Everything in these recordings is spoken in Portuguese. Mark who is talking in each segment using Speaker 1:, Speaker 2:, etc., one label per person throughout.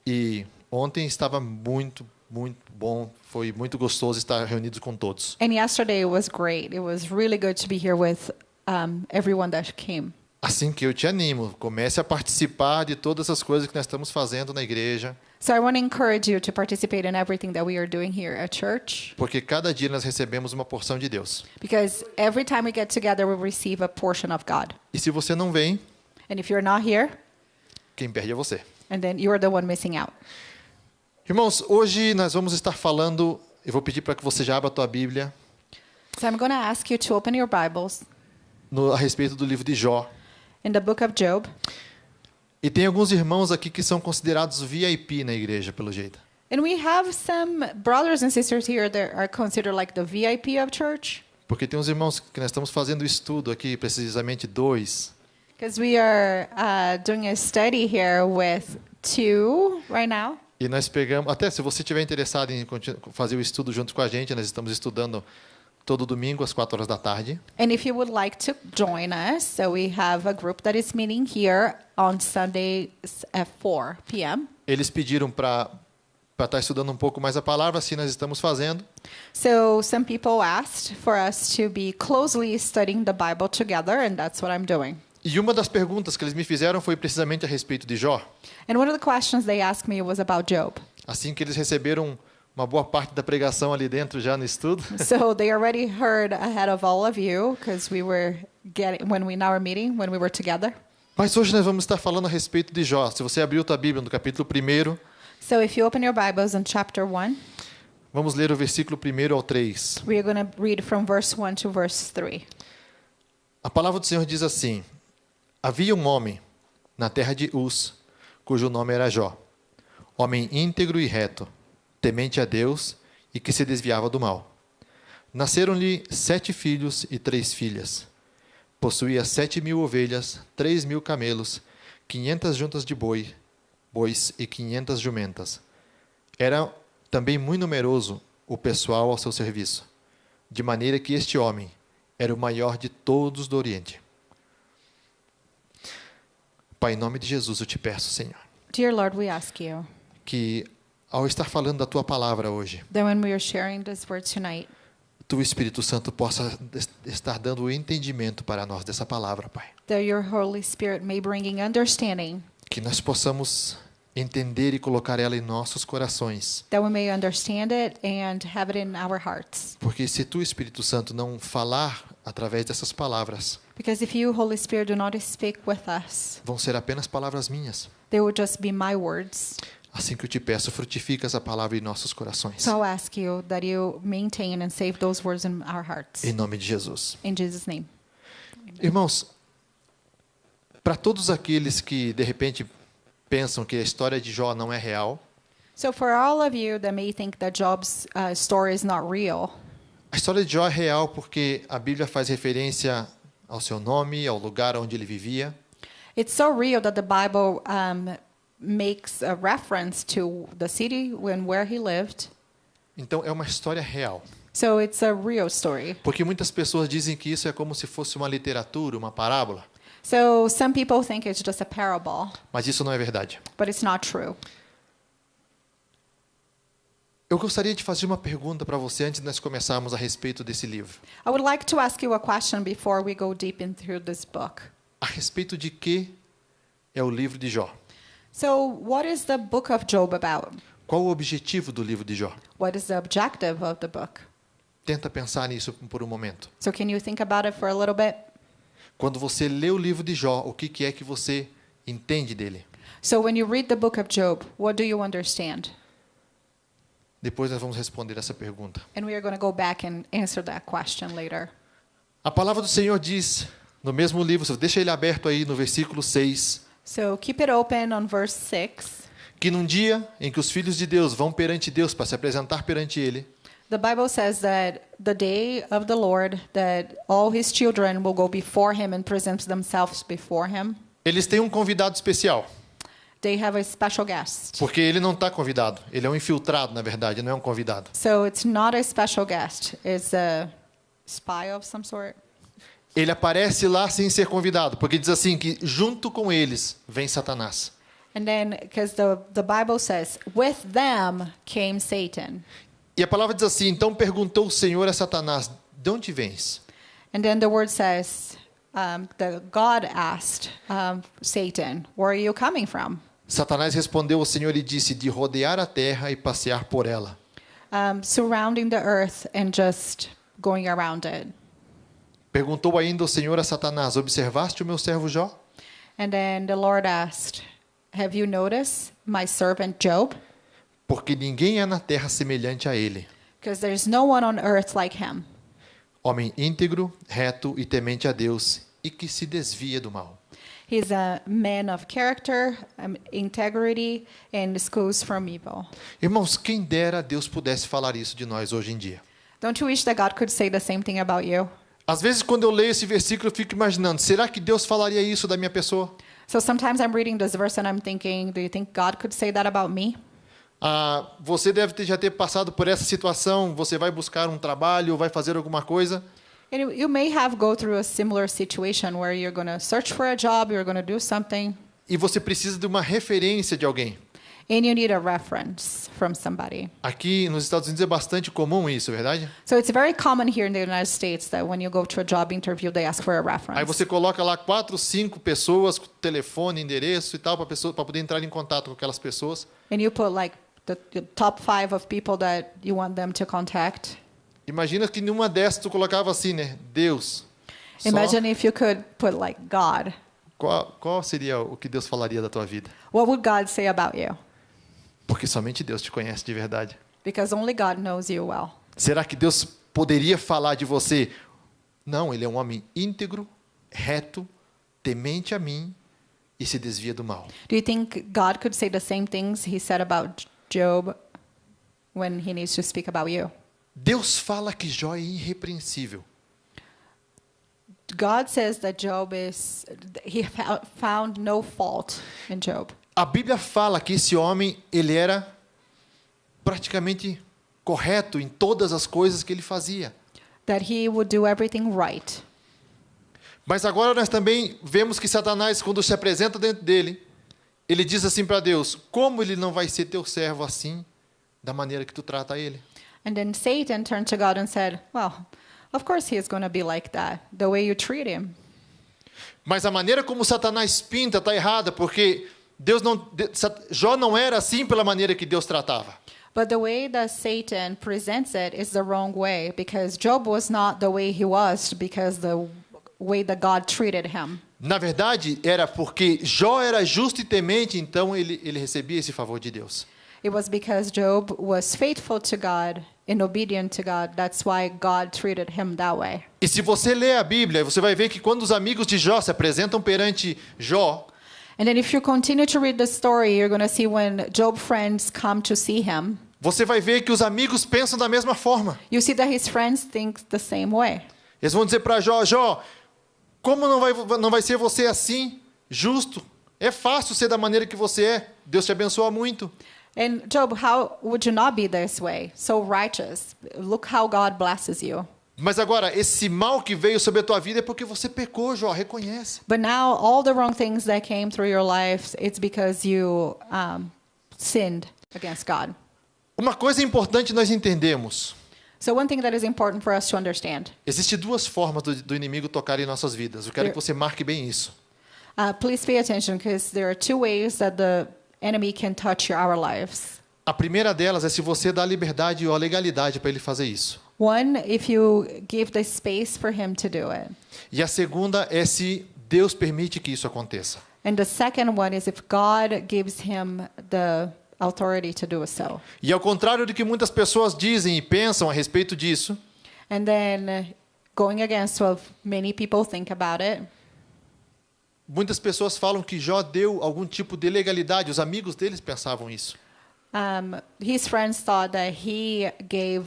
Speaker 1: E ontem estava muito bom. Foi muito gostoso estar reunidos com todos.
Speaker 2: And yesterday it was great. It was really good to be here with everyone that came.
Speaker 1: Assim que eu te animo, comece a participar de todas as coisas que nós estamos fazendo na igreja,
Speaker 2: So I want to encourage you to participate in everything that we are doing here at church,
Speaker 1: porque cada dia nós recebemos uma porção de Deus.
Speaker 2: because every time we get together, we receive a portion of God.
Speaker 1: E se você não vem,
Speaker 2: And if you're not here,
Speaker 1: quem perde é você.
Speaker 2: and then you're the one missing out.
Speaker 1: Irmãos, hoje nós vamos estar falando, eu vou pedir para que você já abra a tua Bíblia,
Speaker 2: So I'm going to ask you to open your Bibles
Speaker 1: a respeito do livro de Jó.
Speaker 2: in the book of Job.
Speaker 1: E tem alguns irmãos aqui que são considerados VIP na igreja, pelo jeito.
Speaker 2: And we have some brothers and sisters here that are considered like the VIP of church,
Speaker 1: Porque tem uns irmãos que nós estamos fazendo estudo aqui, precisamente 2.
Speaker 2: because we are doing a study here with 2 right now.
Speaker 1: E nós pegamos, até se você estiver interessado em fazer o estudo junto com a gente, nós estamos estudando todo domingo às 4 horas da tarde.
Speaker 2: And if you would like to join us, so we have a group that is meeting here on Sundays at 4 p.m.
Speaker 1: Eles pediram para estar estudando um pouco mais a palavra, assim nós estamos fazendo.
Speaker 2: So some people asked for us to be closely studying the Bible together, and that's what I'm doing.
Speaker 1: E uma das perguntas que eles me fizeram foi precisamente a respeito de Jó.
Speaker 2: And one of the questions they asked me was about Job.
Speaker 1: Assim que eles receberam uma boa parte da pregação ali dentro já no estudo,
Speaker 2: So they already heard ahead of all of you, because we were in our meeting, when we were together.
Speaker 1: mas hoje nós vamos estar falando a respeito de Jó. Se você abriu a tua Bíblia no capítulo 1,
Speaker 2: So if you open your Bibles in chapter 1,
Speaker 1: vamos ler o versículo 1 ao 3.
Speaker 2: we are going to read from verse 1 to verse 3.
Speaker 1: A palavra do Senhor diz assim: Havia um homem na terra de Uz, cujo nome era Jó, homem íntegro e reto, temente a Deus e que se desviava do mal. Nasceram-lhe 7 filhos e 3 filhas. Possuía 7.000 ovelhas, 3.000 camelos, 500 juntas de bois e 500 jumentas. Era também muito numeroso o pessoal ao seu serviço, de maneira que este homem era o maior de todos do Oriente. Pai, em nome de Jesus, eu te peço, Senhor,
Speaker 2: Dear Lord, we ask you
Speaker 1: que ao estar falando da tua palavra hoje,
Speaker 2: that when we are sharing this word tonight,
Speaker 1: tu, Espírito Santo, possa estar dando o entendimento para nós dessa palavra, Pai.
Speaker 2: that your Holy Spirit may bring understanding,
Speaker 1: Que nós possamos entender e colocar ela em nossos corações.
Speaker 2: that we may understand it and have it in our hearts.
Speaker 1: Porque se tu, Espírito Santo, não falar através dessas palavras,
Speaker 2: Because if you, Holy Spirit, do not speak with us,
Speaker 1: vão ser apenas palavras minhas.
Speaker 2: they will just be my words.
Speaker 1: Assim que eu te peço, frutifica essa palavra em nossos corações.
Speaker 2: So I'll ask you that you maintain and save those words in our hearts.
Speaker 1: Em nome de Jesus.
Speaker 2: In Jesus' name.
Speaker 1: Irmãos, para todos aqueles que, de repente, pensam que a história de Jó não é real,
Speaker 2: So for all of you that may think that Job's story is not real,
Speaker 1: a história de Jó é real porque a Bíblia faz referência ao seu nome, ao lugar onde ele vivia.
Speaker 2: it's so real that the Bible makes a reference to the city and where he lived.
Speaker 1: Então, é uma história real.
Speaker 2: So it's a real story.
Speaker 1: Porque muitas pessoas dizem que isso é como se fosse uma literatura, uma parábola.
Speaker 2: So some people think it's just a parable,
Speaker 1: Mas isso não é verdade.
Speaker 2: but it's not true.
Speaker 1: Eu gostaria de fazer uma pergunta para você antes de nós começarmos a respeito desse livro.
Speaker 2: I would like to ask you a question before we go deep into this book.
Speaker 1: A respeito de que é o livro de Jó?
Speaker 2: So what is the book of Job about?
Speaker 1: Qual o objetivo do livro de Jó?
Speaker 2: What is the objective of the book?
Speaker 1: Tenta pensar nisso por um momento.
Speaker 2: So can you think about it for a little bit?
Speaker 1: Quando você lê o livro de Jó, o que é que você entende dele?
Speaker 2: So when you read the book of Job, what do you understand?
Speaker 1: Depois nós vamos responder essa pergunta.
Speaker 2: And we are going to go back and answer that question later.
Speaker 1: A palavra do Senhor diz, no mesmo livro, deixa ele aberto aí no versículo 6,
Speaker 2: So keep it open on verse 6.
Speaker 1: que num dia em que os filhos de Deus vão perante Deus para se apresentar perante Ele,
Speaker 2: The Bible says that the day of the Lord, that all his children will go before him and present themselves before him.
Speaker 1: eles têm um convidado especial,
Speaker 2: They have a special guest.
Speaker 1: porque ele não está convidado, ele é um infiltrado, na verdade, não é um convidado.
Speaker 2: So it's not a special guest. It's a spy of some sort.
Speaker 1: Ele aparece lá sem ser convidado, porque diz assim que junto com eles vem Satanás.
Speaker 2: And then, because the Bible says, with them came Satan.
Speaker 1: E a palavra diz assim: então perguntou o Senhor a Satanás: de onde vens?
Speaker 2: And then the word says, that God asked Satan, where are you coming from?
Speaker 1: Satanás respondeu ao Senhor e disse: de rodear a terra e passear por ela.
Speaker 2: Surrounding the earth and just going around it.
Speaker 1: Perguntou ainda o Senhor a Satanás: observaste o meu servo Jó?
Speaker 2: And then the Lord asked, have you noticed my servant Job?
Speaker 1: Porque ninguém há na terra semelhante a ele.
Speaker 2: Because there's no one on earth like him.
Speaker 1: Homem íntegro, reto e temente a Deus, e que se desvia do mal.
Speaker 2: He's a man of character, integrity, and schools from evil.
Speaker 1: Irmãos, quem dera Deus pudesse falar isso de nós hoje em dia.
Speaker 2: Don't you wish that God could say the same thing about you?
Speaker 1: Às vezes, quando eu leio esse versículo, eu fico imaginando: será que Deus falaria isso da minha pessoa?
Speaker 2: So sometimes I'm reading this verse and I'm thinking, do you think God could say that about me?
Speaker 1: Você deve já ter passado por essa situação. Você vai buscar um trabalho, vai fazer alguma coisa.
Speaker 2: And you may have go through a similar situation where you're going to search for a job, you're going to do something,
Speaker 1: E você precisa de uma referência de alguém.
Speaker 2: and you need a reference from somebody.
Speaker 1: Aqui nos Estados Unidos é bastante comum isso, é verdade?
Speaker 2: So it's very common here in the United States that when you go to a job interview, they ask for a reference.
Speaker 1: Aí você coloca lá 4, 5 pessoas, com telefone, endereço e tal, para poder entrar em contato com aquelas pessoas.
Speaker 2: And you put like the top 5 of people that you want them to contact.
Speaker 1: Imagina que numa dessas tu colocava assim, né? Deus. Só
Speaker 2: Imagine if you could put like God.
Speaker 1: qual seria o que Deus falaria da tua vida?
Speaker 2: What would God say about you?
Speaker 1: Porque somente Deus te conhece de verdade.
Speaker 2: Because only God knows you well.
Speaker 1: Será que Deus poderia falar de você? Não, ele é um homem íntegro, reto, temente a mim e se desvia do mal.
Speaker 2: Do you think God could say the same things he said about Job when he needs to speak about you?
Speaker 1: Deus fala que Jó é irrepreensível.
Speaker 2: God says that he found no fault in Job.
Speaker 1: A Bíblia fala que esse homem, ele era praticamente correto em todas as coisas que ele fazia.
Speaker 2: That he would do everything right.
Speaker 1: Mas agora nós também vemos que Satanás, quando se apresenta dentro dele, ele diz assim para Deus: como ele não vai ser teu servo assim, da maneira que tu trata ele?
Speaker 2: And then Satan turned to God and said, well, of course he is going to be like that, the way you treat him.
Speaker 1: Mas a maneira como Satanás pinta está errada, porque Jó não era assim pela maneira que Deus tratava.
Speaker 2: But the way that Satan presents it is the wrong way, because Job was not the way he was because the way that God treated him.
Speaker 1: Na verdade, era porque Jó era justo e temente, então ele recebia esse favor de Deus.
Speaker 2: It was because Job was faithful to God and obedient to God. That's why God treated him that way.
Speaker 1: E se você ler a Bíblia, você vai ver que quando os amigos de Jó se apresentam perante Jó,
Speaker 2: And then if you continue to read the story, you're going to see when Job's friends come to see him,
Speaker 1: você vai ver que os amigos pensam da mesma forma.
Speaker 2: you see that his friends think the same way.
Speaker 1: Eles vão dizer para Jó: Jó, como não vai ser você assim, justo? É fácil ser da maneira que você é. Deus te abençoa muito.
Speaker 2: And Job, how would you not be this way? So righteous. Look how God blesses you.
Speaker 1: Mas agora, esse mal que veio sobre a tua vida é porque você pecou, Jó, reconhece.
Speaker 2: But now all the wrong things that came through your life, it's because you sinned against God.
Speaker 1: Uma coisa importante nós entendemos.
Speaker 2: So one thing that is important for us to understand.
Speaker 1: Existem duas formas do inimigo tocar em nossas vidas. Eu quero que você marque bem isso.
Speaker 2: Please pay attention, because there are 2 ways that the enemy can touch our lives.
Speaker 1: A primeira delas é se você dá liberdade ou a legalidade para ele fazer isso.
Speaker 2: One, if you give the space for him to do it.
Speaker 1: E a segunda é se Deus permite que isso aconteça.
Speaker 2: And the second one is if God gives him the authority to do so.
Speaker 1: E ao contrário do que muitas pessoas dizem e pensam a respeito disso,
Speaker 2: And then going against what many people think about it,
Speaker 1: muitas pessoas falam que Jó deu algum tipo de legalidade. Os amigos deles pensavam isso.
Speaker 2: his friends thought that he gave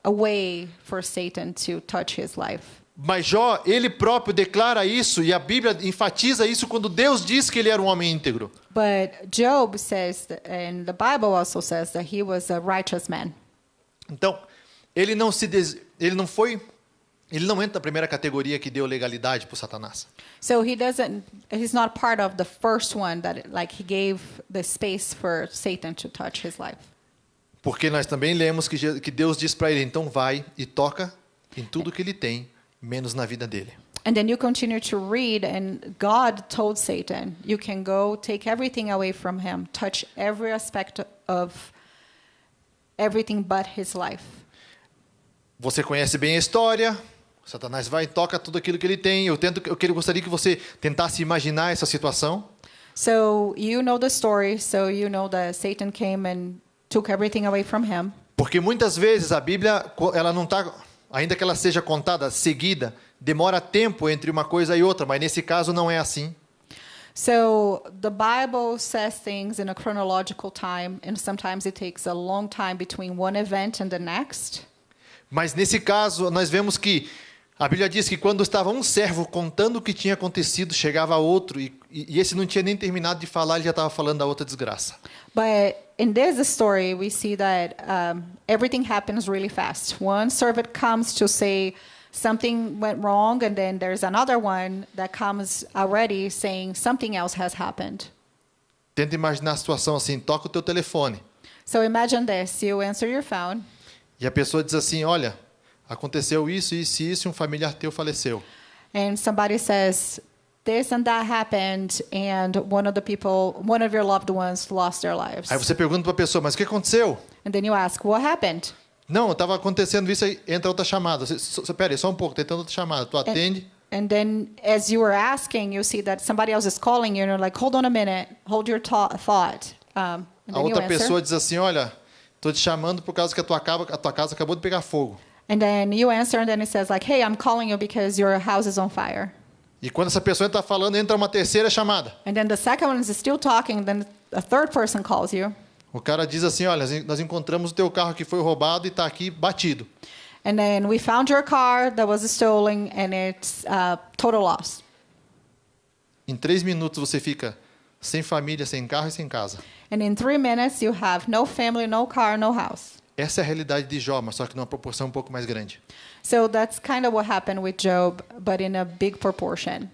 Speaker 2: a way for Satan to touch his life.
Speaker 1: Mas Jó, ele próprio declara isso, e a Bíblia enfatiza isso quando Deus diz que ele era um homem íntegro.
Speaker 2: But Job says, and the Bible also says, that he was a righteous man.
Speaker 1: Então, ele não foi Ele não entra na primeira categoria que deu legalidade para Satanás.
Speaker 2: So he's not part of the first one that like he gave the space for Satan to touch his life.
Speaker 1: Porque nós também lemos que Deus diz para ele, então vai e toca em tudo que ele tem, menos na vida dele.
Speaker 2: And then you continue to read, and God told Satan, you can go take everything away from him, touch every aspect of everything but his life.
Speaker 1: Você conhece bem a história. Satanás vai e toca tudo aquilo que ele tem. Eu gostaria que você tentasse imaginar essa situação.
Speaker 2: So you know the story. So you know that Satan came and took everything away from him.
Speaker 1: Porque muitas vezes a Bíblia, ela não está, ainda que ela seja contada seguida, demora tempo entre uma coisa e outra, mas nesse caso não é assim.
Speaker 2: So the Bible says things in a chronological time, and sometimes it takes a long time between one event and the next.
Speaker 1: Mas nesse caso, nós vemos que a Bíblia diz que quando estava um servo contando o que tinha acontecido, chegava outro, e esse não tinha nem terminado de falar, ele já estava falando da outra desgraça.
Speaker 2: But in this story, we see that everything happens really fast. One servant comes to say something went wrong, and then there's another one that comes already saying something else has happened.
Speaker 1: Tenta imaginar a situação assim, toca o teu telefone.
Speaker 2: So imagine this, you answer your phone,
Speaker 1: E a pessoa diz assim, olha, aconteceu isso, isso e isso, e um familiar teu faleceu.
Speaker 2: and somebody says, this and that happened, and one of your loved ones lost their lives.
Speaker 1: Aí você pergunta para a pessoa, mas o que aconteceu?
Speaker 2: And then you ask, what happened?
Speaker 1: Não, estava acontecendo isso, aí entra outra chamada. Pera aí, só um pouco, tentando outra chamada. Tu atende,
Speaker 2: And then as you were asking, you see that somebody else is calling you, and you're like, hold on a minute, hold your thought. And
Speaker 1: a
Speaker 2: then you
Speaker 1: outra
Speaker 2: answer.
Speaker 1: pessoa diz assim, olha, estou te chamando por causa que a tua casa acabou de pegar fogo.
Speaker 2: And then you answer, and then it says like, hey, I'm calling you because your house is on fire.
Speaker 1: E quando essa pessoa está falando, entra uma terceira chamada.
Speaker 2: And then the second one is still talking, then a third person calls you.
Speaker 1: O cara diz assim, olha, nós encontramos o teu carro que foi roubado e está aqui batido.
Speaker 2: And then we found your car that was stolen, and it's total loss.
Speaker 1: Em 3 minutos você fica sem família, sem carro e sem casa.
Speaker 2: And in 3 minutes, you have no family, no car, no house.
Speaker 1: Essa é a realidade de Jó, mas só que numa proporção um pouco mais grande.
Speaker 2: So that's kind of what happened with Job, but in a big proportion.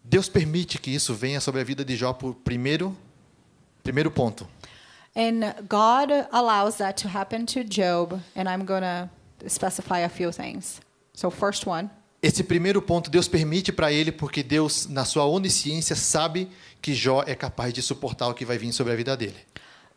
Speaker 1: Deus permite que isso venha sobre a vida de Jó por primeiro ponto.
Speaker 2: And God allows that to happen to Job, and I'm going to specify a few things. So first one,
Speaker 1: Esse primeiro ponto Deus permite para ele porque Deus, na sua onisciência, sabe que Jó é capaz de suportar o que vai vir sobre a vida dele.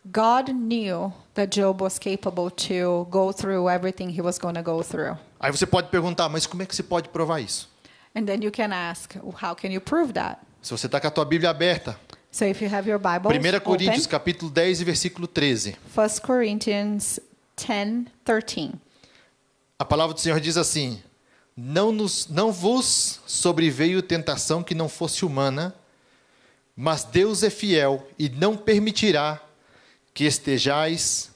Speaker 2: God knew that Job was capable to go through everything he was going to go through.
Speaker 1: Aí você pode perguntar, mas como é que se pode provar isso?
Speaker 2: And then you can ask, how can you prove that?
Speaker 1: Se você está com a tua Bíblia aberta,
Speaker 2: So if you have your Bible
Speaker 1: 1 Coríntios,
Speaker 2: open,
Speaker 1: capítulo 10 e versículo 13.
Speaker 2: 1 Corinthians 10:13.
Speaker 1: A palavra do Senhor diz assim, não vos sobreveio tentação que não fosse humana, mas Deus é fiel e não permitirá que sejais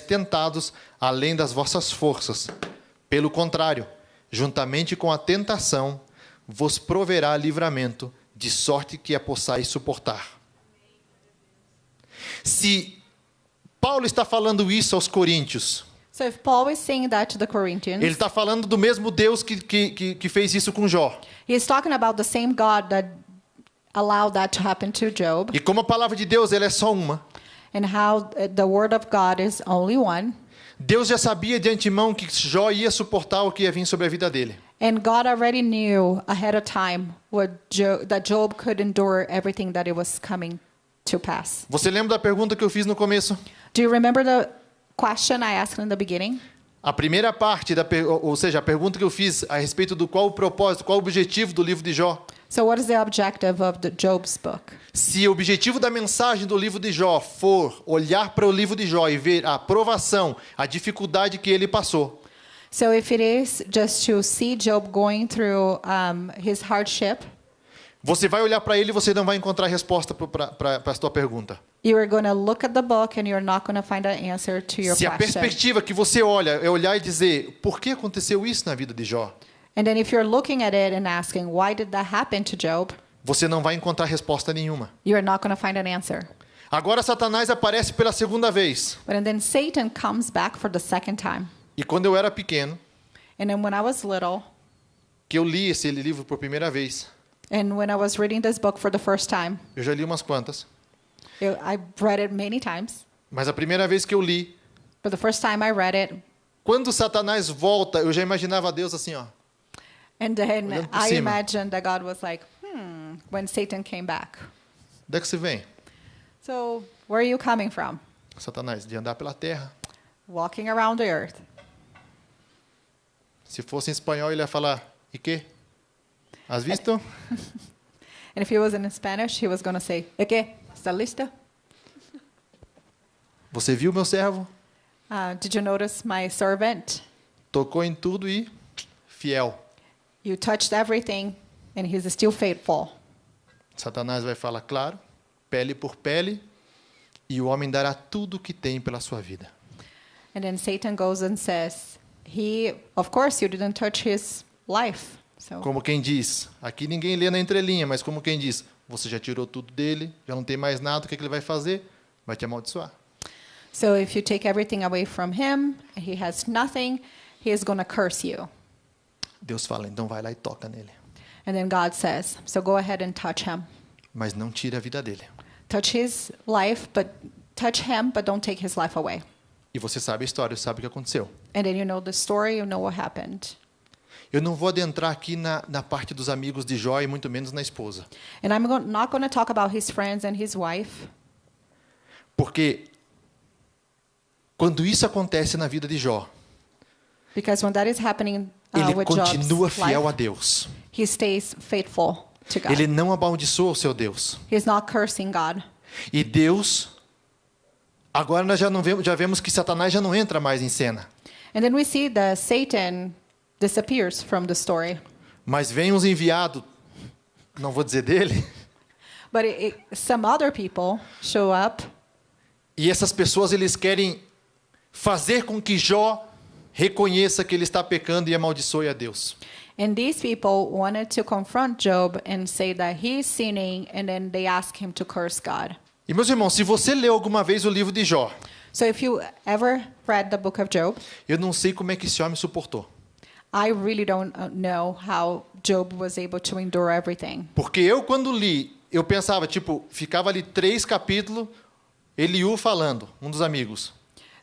Speaker 1: tentados além das vossas forças. Pelo contrário, juntamente com a tentação, vos proverá livramento, de sorte que a possais suportar. Se Paulo está falando isso aos coríntios,
Speaker 2: So if Paul is saying that to the Corinthians,
Speaker 1: ele está falando do mesmo Deus que fez isso com Jó.
Speaker 2: he is talking about the same God that allowed that to happen to Job,
Speaker 1: E como a palavra de Deus ela é só uma,
Speaker 2: and how the word of God is only one.
Speaker 1: Deus já sabia de antemão que Jó ia suportar o que ia vir sobre a vida dele.
Speaker 2: And God already knew ahead of time that Job could endure everything that it was coming to pass.
Speaker 1: Você lembra da pergunta que eu fiz no começo?
Speaker 2: Do you remember the question I asked in the beginning?
Speaker 1: A primeira parte, ou seja, a pergunta que eu fiz a respeito do qual o propósito, qual o objetivo do livro de Jó.
Speaker 2: So what is the objective of the Job's book?
Speaker 1: Se o objetivo da mensagem do livro de Jó for olhar para o livro de Jó e ver a provação, a dificuldade que ele passou,
Speaker 2: So if it is just to see Job going through his hardship,
Speaker 1: você vai olhar para ele e você não vai encontrar resposta para a sua pergunta.
Speaker 2: you are going to look at the book and you're not going to find an answer to your
Speaker 1: Se a
Speaker 2: question.
Speaker 1: perspectiva que você olha é olhar e dizer, por que aconteceu isso na vida de Jó?
Speaker 2: And then if you're looking at it and asking, why did that happen to Job?
Speaker 1: Você não vai encontrar resposta nenhuma.
Speaker 2: You're not going to find an answer.
Speaker 1: Agora Satanás aparece pela segunda vez.
Speaker 2: But and then Satan comes back for the second time.
Speaker 1: E quando eu era pequeno,
Speaker 2: And then when I was little,
Speaker 1: que eu li esse livro por primeira vez,
Speaker 2: and when I was reading this book for the first time,
Speaker 1: eu já li umas quantas,
Speaker 2: I read it many times.
Speaker 1: mas a primeira vez que eu li,
Speaker 2: But the first time I read it,
Speaker 1: quando Satanás volta, eu já imaginava Deus assim, ó.
Speaker 2: and then
Speaker 1: Olhando por
Speaker 2: I
Speaker 1: cima.
Speaker 2: imagined that God was like, when Satan came back.
Speaker 1: Onde é que você vem?
Speaker 2: So where are you coming from?
Speaker 1: Satanás, de andar pela terra.
Speaker 2: Walking around the earth.
Speaker 1: Se fosse em espanhol, ele ia falar, e quê? Has visto?
Speaker 2: And if he was in Spanish, he was going to say, ¿De qué? ¿Está lista?
Speaker 1: Você viu meu servo?
Speaker 2: Did you notice my servant?
Speaker 1: Tocou em tudo e fiel.
Speaker 2: You touched everything, and he's still faithful.
Speaker 1: Satanás vai falar, claro, pele por pele, e o homem dará tudo o que tem pela sua vida.
Speaker 2: And then Satan goes and says, of course, you didn't touch his life. So,
Speaker 1: Como quem diz, aqui ninguém lê na entrelinha, mas como quem diz, você já tirou tudo dele, já não tem mais nada, o que ele vai fazer? Vai te amaldiçoar.
Speaker 2: so if you take everything away from him, and he has nothing, he is going to curse you.
Speaker 1: Deus fala, então vai lá e toca nele.
Speaker 2: And then God says, so go ahead and touch him.
Speaker 1: Mas não tire a vida dele.
Speaker 2: Touch his life, but touch him, but don't take his life away.
Speaker 1: E você sabe a história, sabe o que aconteceu.
Speaker 2: And then you know the story, you know what happened.
Speaker 1: Eu não vou adentrar aqui na parte dos amigos de Jó e muito menos na esposa.
Speaker 2: And I'm not going to talk about his friends and his wife,
Speaker 1: Porque quando isso acontece na vida de Jó,
Speaker 2: because when that is happening
Speaker 1: ele
Speaker 2: with
Speaker 1: continua
Speaker 2: Job's
Speaker 1: fiel a
Speaker 2: life,
Speaker 1: Deus.
Speaker 2: he stays faithful to God.
Speaker 1: Ele não amaldiçoa o seu Deus.
Speaker 2: He's not cursing God.
Speaker 1: E Deus, agora nós já vemos que Satanás já não entra mais em cena.
Speaker 2: And then we see that Satan disappears from the story.
Speaker 1: Mas vem uns enviados, não vou dizer dele,
Speaker 2: But some other people show up,
Speaker 1: e essas pessoas eles querem fazer com que Jó reconheça que ele está pecando e amaldiçoe a Deus.
Speaker 2: and these people wanted to confront Job and say that he's sinning, and then they ask him to curse God.
Speaker 1: E meus irmãos, se você leu alguma vez o livro de Jó,
Speaker 2: So if you ever read the book of Job,
Speaker 1: eu não sei como é que esse homem suportou.
Speaker 2: I really don't know how Job was able to endure everything.
Speaker 1: Porque eu, quando li, eu pensava, tipo, ficava ali 3 capítulos, Eliú falando, um dos amigos.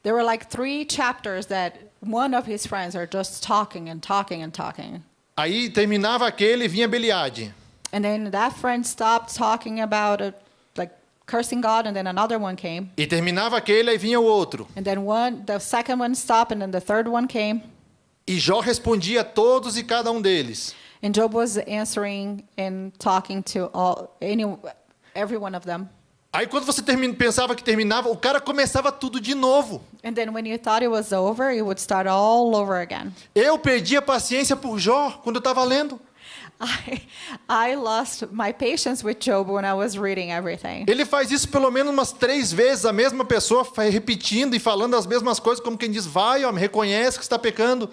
Speaker 2: There were like 3 chapters that one of his friends are just talking and talking and talking.
Speaker 1: Aí terminava aquele e vinha Beliade.
Speaker 2: And then that friend stopped talking about like cursing God, and then another one came.
Speaker 1: E terminava aquele e vinha o outro.
Speaker 2: And then the second one stopped, and then the third one came.
Speaker 1: E Jó respondia a todos e cada um deles.
Speaker 2: And Job was answering and talking to every one of them.
Speaker 1: Aí quando você pensava que terminava, o cara começava tudo de novo.
Speaker 2: And then when you thought it was over, it would start all over again.
Speaker 1: Eu perdi a paciência por Jó quando eu estava lendo.
Speaker 2: I lost my patience with Job when I was reading everything.
Speaker 1: Ele faz isso pelo menos umas 3 vezes, a mesma pessoa vai repetindo e falando as mesmas coisas, como quem diz, vai, homem, reconhece que está pecando.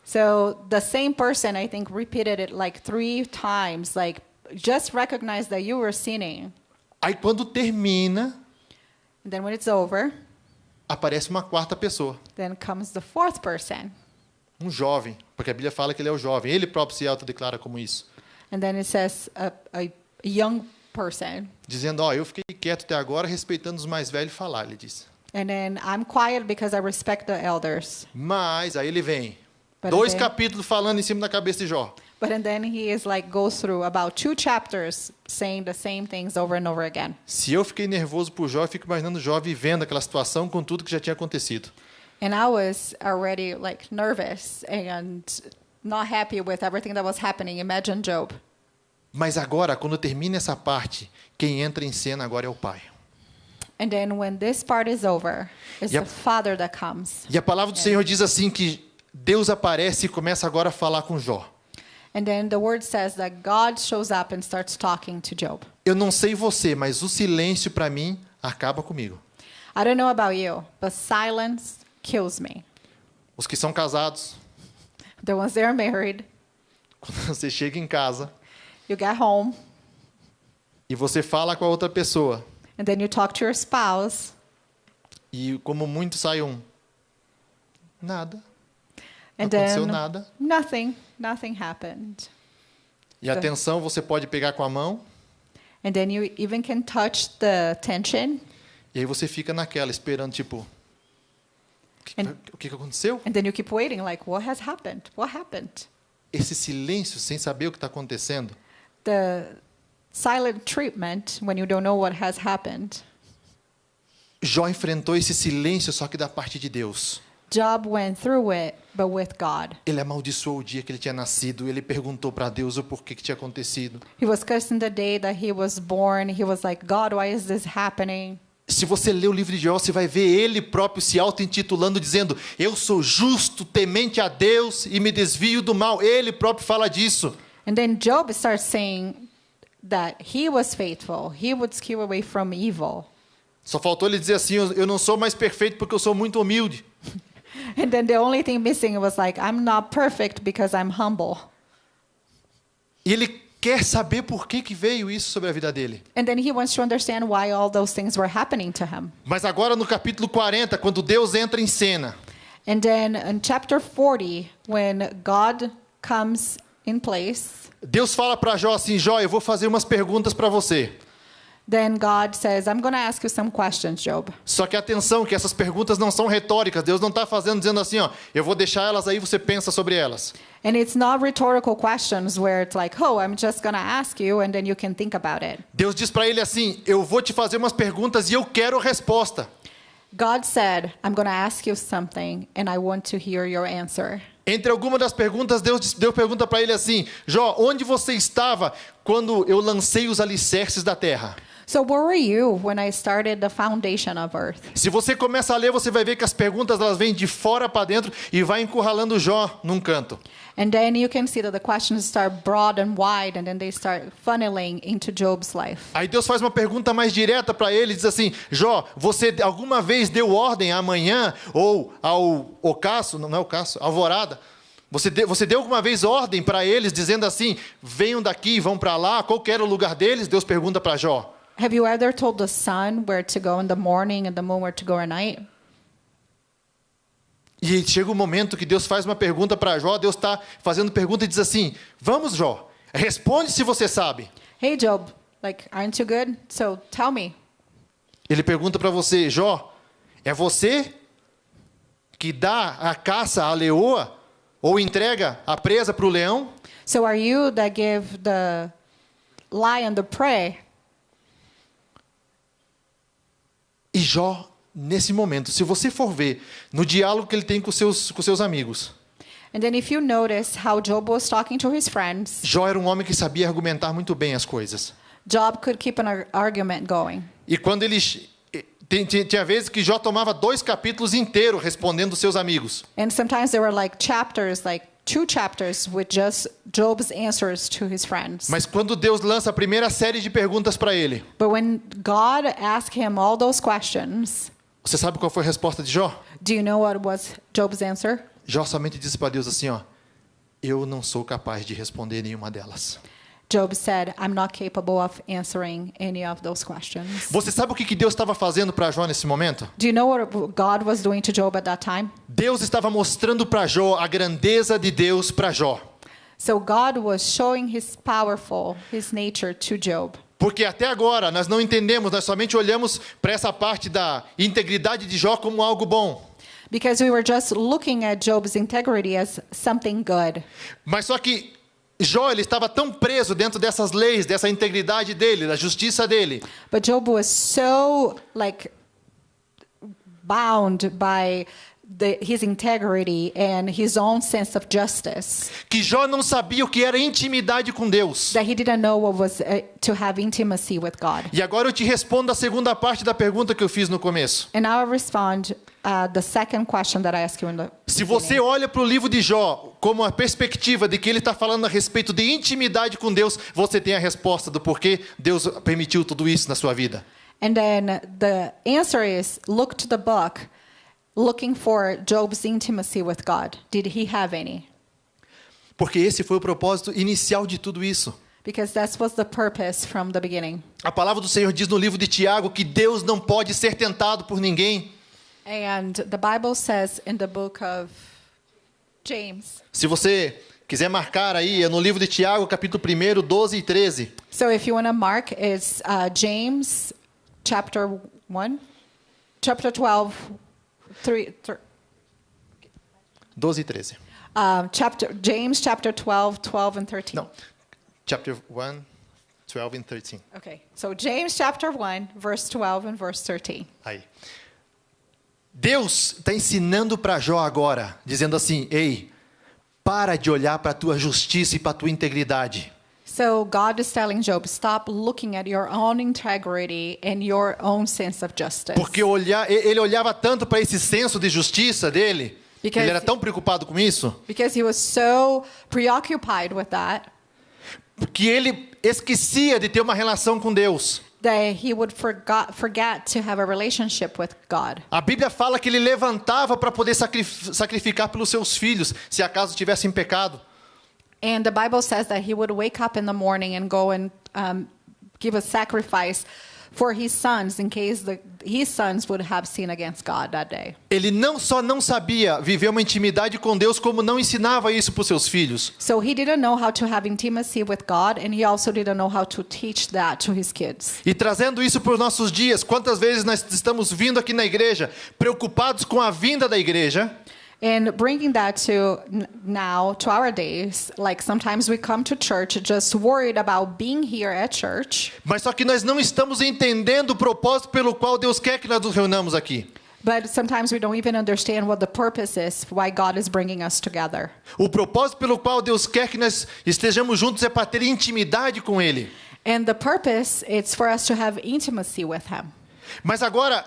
Speaker 2: So the same person, I think, repeated it like 3 times, like, just recognize that you were sinning.
Speaker 1: Aí quando termina,
Speaker 2: And then when it's over,
Speaker 1: aparece uma 4ª pessoa,
Speaker 2: then comes the 4th person.
Speaker 1: um jovem, porque a Bíblia fala que ele é o jovem, ele próprio se autodeclara como isso,
Speaker 2: And then it says a young person.
Speaker 1: dizendo, ó, eu fiquei quieto até agora, respeitando os mais velhos falar, ele diz.
Speaker 2: And then I'm quiet because I respect the elders.
Speaker 1: Mas aí ele vem,
Speaker 2: But
Speaker 1: 2
Speaker 2: then-
Speaker 1: capítulos falando em cima da cabeça de Jó.
Speaker 2: But and then he is like goes through about 2 chapters saying the same things over and over again.
Speaker 1: Se eu fiquei nervoso por Jó, eu fico imaginando Jó vivendo aquela situação com tudo que já tinha acontecido.
Speaker 2: And I was already like nervous and not happy with everything that was happening. Imagine Job.
Speaker 1: Mas agora, quando termina essa parte, quem entra em cena agora é o pai.
Speaker 2: And then when this part is over, it's
Speaker 1: Yep.
Speaker 2: the father that comes.
Speaker 1: E a palavra do Senhor diz assim que Deus aparece e começa agora a falar com Jó.
Speaker 2: And then the word says that God shows up and starts talking to Job.
Speaker 1: Eu não sei você, mas o silêncio para mim acaba comigo.
Speaker 2: I don't know about you, but silence kills me.
Speaker 1: Os que são casados,
Speaker 2: The ones that are married,
Speaker 1: quando você chega em casa
Speaker 2: you get home,
Speaker 1: e você fala com a outra pessoa,
Speaker 2: and then you talk to your spouse,
Speaker 1: e como muito sai um, nada. Não
Speaker 2: And
Speaker 1: aconteceu
Speaker 2: then
Speaker 1: nada.
Speaker 2: nothing happened.
Speaker 1: E a tensão você pode pegar com a mão.
Speaker 2: And then you even can touch the tension.
Speaker 1: E aí você fica naquela, esperando, tipo... O que aconteceu?
Speaker 2: And then you keep waiting, like, what has happened? What happened?
Speaker 1: Esse silêncio, sem saber o que está acontecendo.
Speaker 2: The silent treatment when you don't know what has happened.
Speaker 1: Jó enfrentou esse silêncio, só que da parte de Deus.
Speaker 2: Job went through it, but with God.
Speaker 1: Ele amaldiçoou o dia que ele tinha nascido. Ele perguntou para Deus o porquê que tinha acontecido.
Speaker 2: He was cursing the day that he was born. He was like, God, why is this happening?
Speaker 1: Se você ler o livro de Jó, você vai ver ele próprio se auto-intitulando, dizendo: eu sou justo, temente a Deus e me desvio do mal. Ele próprio fala disso.
Speaker 2: And then Job starts saying that he was faithful. He would skew away from evil.
Speaker 1: Só faltou ele dizer assim: eu não sou mais perfeito porque eu sou muito humilde.
Speaker 2: And then the only thing missing was like, I'm not perfect because I'm humble.
Speaker 1: E ele quer saber por que veio isso sobre a vida dele.
Speaker 2: And then he wants to understand why all those things were happening to him.
Speaker 1: Mas agora no capítulo 40, quando Deus entra em cena,
Speaker 2: And then in chapter 40, when God comes in place,
Speaker 1: Deus fala para Jó assim: Jó, eu vou fazer umas perguntas para você.
Speaker 2: then God says, I'm going to ask you some questions, Job.
Speaker 1: Só que atenção, que essas perguntas não são retóricas. Deus não está fazendo dizendo assim, ó, eu vou deixar elas aí, você pensa sobre elas.
Speaker 2: And it's not rhetorical questions where it's like, oh, I'm just going to ask you and then you can think about it.
Speaker 1: Deus diz para ele assim: eu vou te fazer umas perguntas e eu quero resposta.
Speaker 2: God said, I'm going to ask you something and I want to hear your answer.
Speaker 1: Entre algumas das perguntas, Deus pergunta para ele assim: Jó, onde você estava quando eu lancei os alicerces da terra?
Speaker 2: So where were you when I started the foundation of earth?
Speaker 1: Se você começa a ler, você vai ver que as perguntas elas vêm de fora para dentro e vai encurralando Jó num canto.
Speaker 2: And then you can see that the questions start broad and wide and then they start funneling into Job's life.
Speaker 1: Aí Deus faz uma pergunta mais direta para ele, diz assim: Jó, você alguma vez deu ordem amanhã ou ao ocaso, não é ocaso, alvorada? Você deu alguma vez ordem para eles dizendo assim: venham daqui e vão para lá, qual que era o lugar deles? Deus pergunta para Jó.
Speaker 2: Have you ever told the sun where to go in the morning and the moon where to go at night?
Speaker 1: E chega um momento que Deus faz uma pergunta para Jó, Deus está fazendo pergunta e diz assim: vamos, Jó, responde se você sabe.
Speaker 2: Hey Job, like, aren't you good? So tell me.
Speaker 1: Ele pergunta para você: Jó, é você que dá a caça à leoa ou entrega a presa para o leão?
Speaker 2: So are you that give the lion the prey?
Speaker 1: E Jó, nesse momento, se você for ver no diálogo que ele tem com seus amigos,
Speaker 2: And then if you notice how Job was talking to his friends,
Speaker 1: Jó era um homem que sabia argumentar muito bem as coisas.
Speaker 2: Job could keep an argument going.
Speaker 1: E quando eles... Tinha vezes que Jó tomava 2 capítulos inteiros respondendo os seus amigos.
Speaker 2: And sometimes there were like chapters, like 2 chapters with just Job's answers to his friends.
Speaker 1: Mas quando Deus lança a primeira série de perguntas para ele,
Speaker 2: But when God asked him all those questions,
Speaker 1: você sabe qual foi a resposta de Jó?
Speaker 2: do you know what was Job's answer?
Speaker 1: Jó somente disse para Deus assim, ó: eu não sou capaz de responder nenhuma delas.
Speaker 2: Job said, I'm not capable of answering any of those questions.
Speaker 1: Você sabe o que Deus estava fazendo para Jó nesse momento?
Speaker 2: Do you know what God was doing to Job at that time?
Speaker 1: Deus estava mostrando para Jó a grandeza de Deus para Jó.
Speaker 2: So God was showing his nature to Job.
Speaker 1: Porque até agora nós não entendemos, nós somente olhamos para essa parte da integridade de Jó como algo bom.
Speaker 2: Because we were just looking at Job's integrity as something good.
Speaker 1: Mas só que Jó, ele estava tão preso dentro dessas leis, dessa integridade dele, da justiça dele.
Speaker 2: But Job was so bound by his integrity and his own sense of justice
Speaker 1: Que Jó não sabia o que era intimidade com Deus.
Speaker 2: that he didn't know what was to have intimacy with God.
Speaker 1: E agora eu te respondo a segunda parte da pergunta que eu fiz no começo.
Speaker 2: And now I respond the second question that I asked you in the
Speaker 1: Se você olha para o livro de Jó como a perspectiva de que ele está falando a respeito de intimidade com Deus, você tem a resposta do porquê Deus permitiu tudo isso na sua vida.
Speaker 2: And then the answer is, look to the book, looking for Job's intimacy with God. Did he have any?
Speaker 1: Porque esse foi o propósito inicial de tudo isso.
Speaker 2: Because that was the purpose from the beginning.
Speaker 1: A palavra do Senhor diz no livro de Tiago que Deus não pode ser tentado por ninguém.
Speaker 2: And the Bible says in the book of James.
Speaker 1: Se você quiser marcar aí, é no livro de Tiago, capítulo 1, 12 e 13.
Speaker 2: So if you want to mark, it's James chapter 1, chapter 12,
Speaker 1: 12 e 13.
Speaker 2: James chapter 12, 12 and 13.
Speaker 1: Não. Chapter 1, 12 and 13.
Speaker 2: Okay, so James chapter 1, verse 12 and verse 13.
Speaker 1: Aí. Deus está ensinando para Jó agora, dizendo assim: ei, para de olhar para a tua justiça e para a tua integridade.
Speaker 2: So God is telling Job, stop looking at your own integrity and your own sense of justice.
Speaker 1: Porque ele olhava tanto para esse senso de justiça dele,
Speaker 2: Because-
Speaker 1: ele era tão preocupado com isso,
Speaker 2: Because he was so preoccupied with that,
Speaker 1: que ele esquecia de ter uma relação com Deus.
Speaker 2: that he would forget to have a relationship with God.
Speaker 1: A Bíblia fala que ele levantava para poder sacrificar pelos seus filhos, se acaso tivessem pecado.
Speaker 2: And the Bible says that he would wake up in the morning and go and give a sacrifice for his sons in case his sons would have sinned against God that day.
Speaker 1: Ele não só não sabia viver uma intimidade com Deus, como não ensinava isso para os seus filhos.
Speaker 2: So he didn't know how to have intimacy with God, and he also didn't know how to teach that to his kids.
Speaker 1: E trazendo isso para os nossos dias, quantas vezes nós estamos vindo aqui na igreja, preocupados com a vinda da igreja,
Speaker 2: And bringing that to now, to our days, like sometimes we come to church just worried about being here at church,
Speaker 1: mas só que nós não estamos entendendo o propósito pelo qual Deus quer que nós nos reunamos aqui.
Speaker 2: but sometimes we don't even understand what the purpose is, why God is bringing us together.
Speaker 1: O propósito pelo qual Deus quer que nós estejamos juntos é para ter intimidade com Ele.
Speaker 2: And the purpose is for us to have intimacy with Him.
Speaker 1: Mas agora,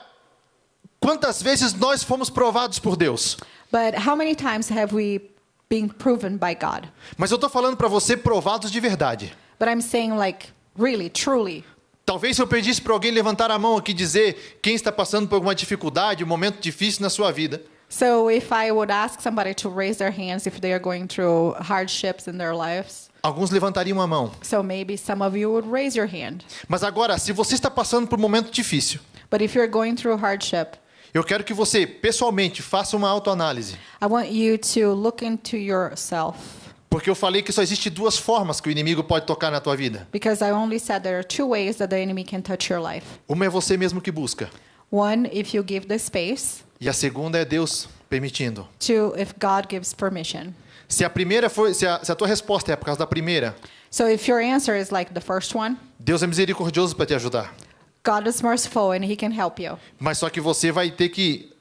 Speaker 1: quantas vezes nós fomos provados por Deus?
Speaker 2: But how many times have we been proven by God?
Speaker 1: Mas eu estou falando para você provados de verdade.
Speaker 2: But I'm saying like really, truly.
Speaker 1: Talvez se eu pedisse para alguém levantar a mão aqui e dizer quem está passando por alguma dificuldade, um momento difícil na sua vida.
Speaker 2: So if I would ask somebody to raise their hands if they are going through hardships in their lives,
Speaker 1: Alguns levantariam a mão.
Speaker 2: so maybe some of you would raise your hand.
Speaker 1: Mas agora, se você está passando por um momento difícil,
Speaker 2: But if you're going through hardship,
Speaker 1: eu quero que você, pessoalmente, faça uma autoanálise.
Speaker 2: I want you to look into yourself.
Speaker 1: Porque eu falei que só existe duas formas que o inimigo pode tocar na tua vida.
Speaker 2: Because I only said there are two ways that the enemy can touch your life.
Speaker 1: Uma é você mesmo que busca.
Speaker 2: One, if you give the space.
Speaker 1: E a segunda é Deus permitindo.
Speaker 2: Two, if God gives permission.
Speaker 1: Se a primeira foi, se a tua resposta é por causa da primeira,
Speaker 2: So if your answer is like the first one,
Speaker 1: Deus é misericordioso para te ajudar.
Speaker 2: God is merciful and He can help you.
Speaker 1: Mas só que você vai ter que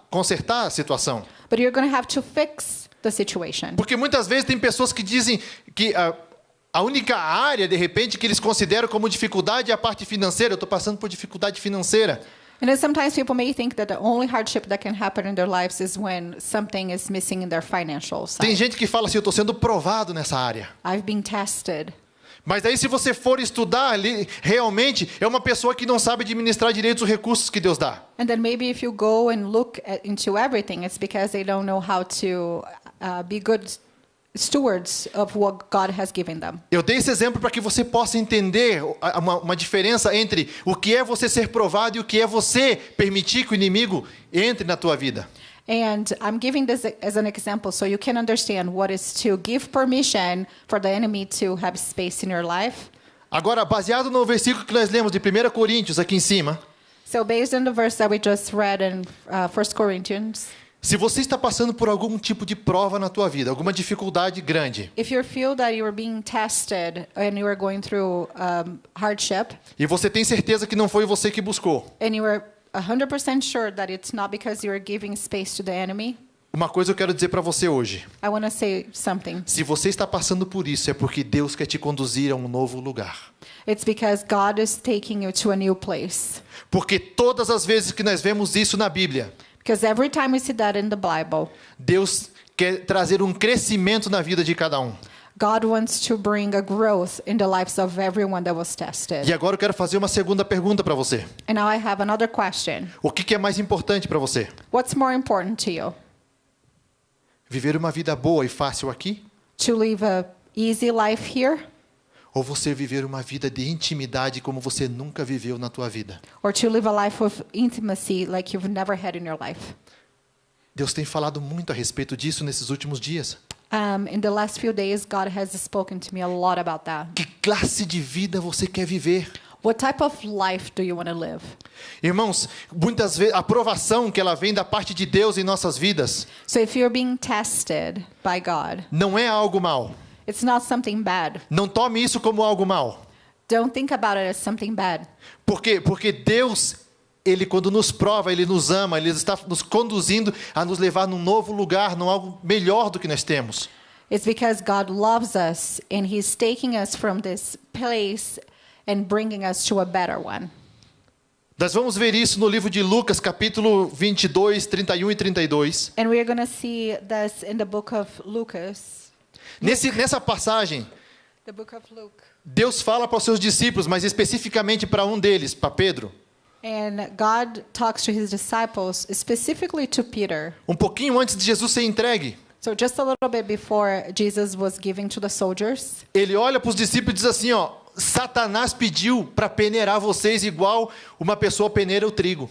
Speaker 1: consertar a situação.
Speaker 2: But you're going to have to fix the situation.
Speaker 1: Porque muitas vezes tem pessoas que dizem que a única área, de repente, que eles consideram como dificuldade é a parte financeira. Eu estou passando por dificuldade financeira.
Speaker 2: And then sometimes people may think that the only hardship that can happen in their lives is when something is missing in their financial
Speaker 1: Tem
Speaker 2: side.
Speaker 1: gente que fala assim, eu estou sendo provado nessa área.
Speaker 2: I've been tested.
Speaker 1: Mas aí se você for estudar ali, realmente é uma pessoa que não sabe administrar direito os recursos que Deus dá.
Speaker 2: And then maybe if you go and look into everything, it's because they don't know how to be good stewards of what God has given them.
Speaker 1: Eu dei esse exemplo para que você possa entender uma diferença entre o que é você ser provado e o que é você permitir que o inimigo entre na tua vida.
Speaker 2: And I'm giving this as an example so you can understand what is to give permission for the enemy to have space in your life.
Speaker 1: Agora, baseado no versículo que nós lemos de 1 Coríntios aqui em cima,
Speaker 2: So based on the verse that we just read in 1 Corinthians,
Speaker 1: se você está passando por algum tipo de prova na tua vida, alguma dificuldade grande,
Speaker 2: if you feel that you are being tested and you are going through hardship,
Speaker 1: e você tem certeza que não foi você que buscou,
Speaker 2: and you are 100% sure that it's not because you are giving space to the enemy,
Speaker 1: uma coisa eu quero dizer para você hoje.
Speaker 2: I want to say something.
Speaker 1: Se você está passando por isso, é porque Deus quer te conduzir a um novo lugar.
Speaker 2: It's because God is taking you to a new place.
Speaker 1: Porque todas as vezes que nós vemos isso na Bíblia,
Speaker 2: Because every time we see that in the Bible,
Speaker 1: Deus quer trazer um crescimento na vida de cada um.
Speaker 2: God wants to bring a growth in the lives of everyone that was tested.
Speaker 1: E agora eu quero fazer uma segunda pergunta para você.
Speaker 2: And now I have another question.
Speaker 1: O que é mais importante para você?
Speaker 2: What's more important to you?
Speaker 1: Viver uma vida boa e fácil aqui?
Speaker 2: To live a easy life here?
Speaker 1: Ou você viver uma vida de intimidade como você nunca viveu na tua vida?
Speaker 2: Or to live a life of intimacy like you've never had in your life?
Speaker 1: Deus tem falado muito a respeito disso nesses últimos dias.
Speaker 2: In the last few days, God has spoken to me a lot about that.
Speaker 1: Que classe de vida você quer viver?
Speaker 2: What type of life do you want to live?
Speaker 1: Irmãos, muitas vezes a aprovação que ela vem da parte de Deus em nossas vidas
Speaker 2: So if you're being tested by God,
Speaker 1: não é algo mal.
Speaker 2: it's not something bad.
Speaker 1: Não tome isso como algo mal.
Speaker 2: Don't think about it as something bad.
Speaker 1: Por quê? Porque Deus, Ele quando nos prova, Ele nos ama, Ele está nos conduzindo a nos levar num novo lugar, num algo melhor do que nós temos.
Speaker 2: It's because God loves us and He's taking us from this place and bringing us to a better one.
Speaker 1: Nós vamos ver isso no livro de Lucas, capítulo 22, 31 e 32.
Speaker 2: And we're going to see this in the book of Lucas.
Speaker 1: Nessa passagem,
Speaker 2: The book of Luke.
Speaker 1: Deus fala para os seus discípulos, mas especificamente para um deles, para Pedro.
Speaker 2: And God talks to His disciples, specifically to Peter.
Speaker 1: Um pouquinho antes de Jesus ser entregue.
Speaker 2: So just a little bit before Jesus was giving to the soldiers,
Speaker 1: Ele olha para os discípulos e diz assim, ó, Satanás pediu para peneirar vocês igual uma pessoa peneira o trigo.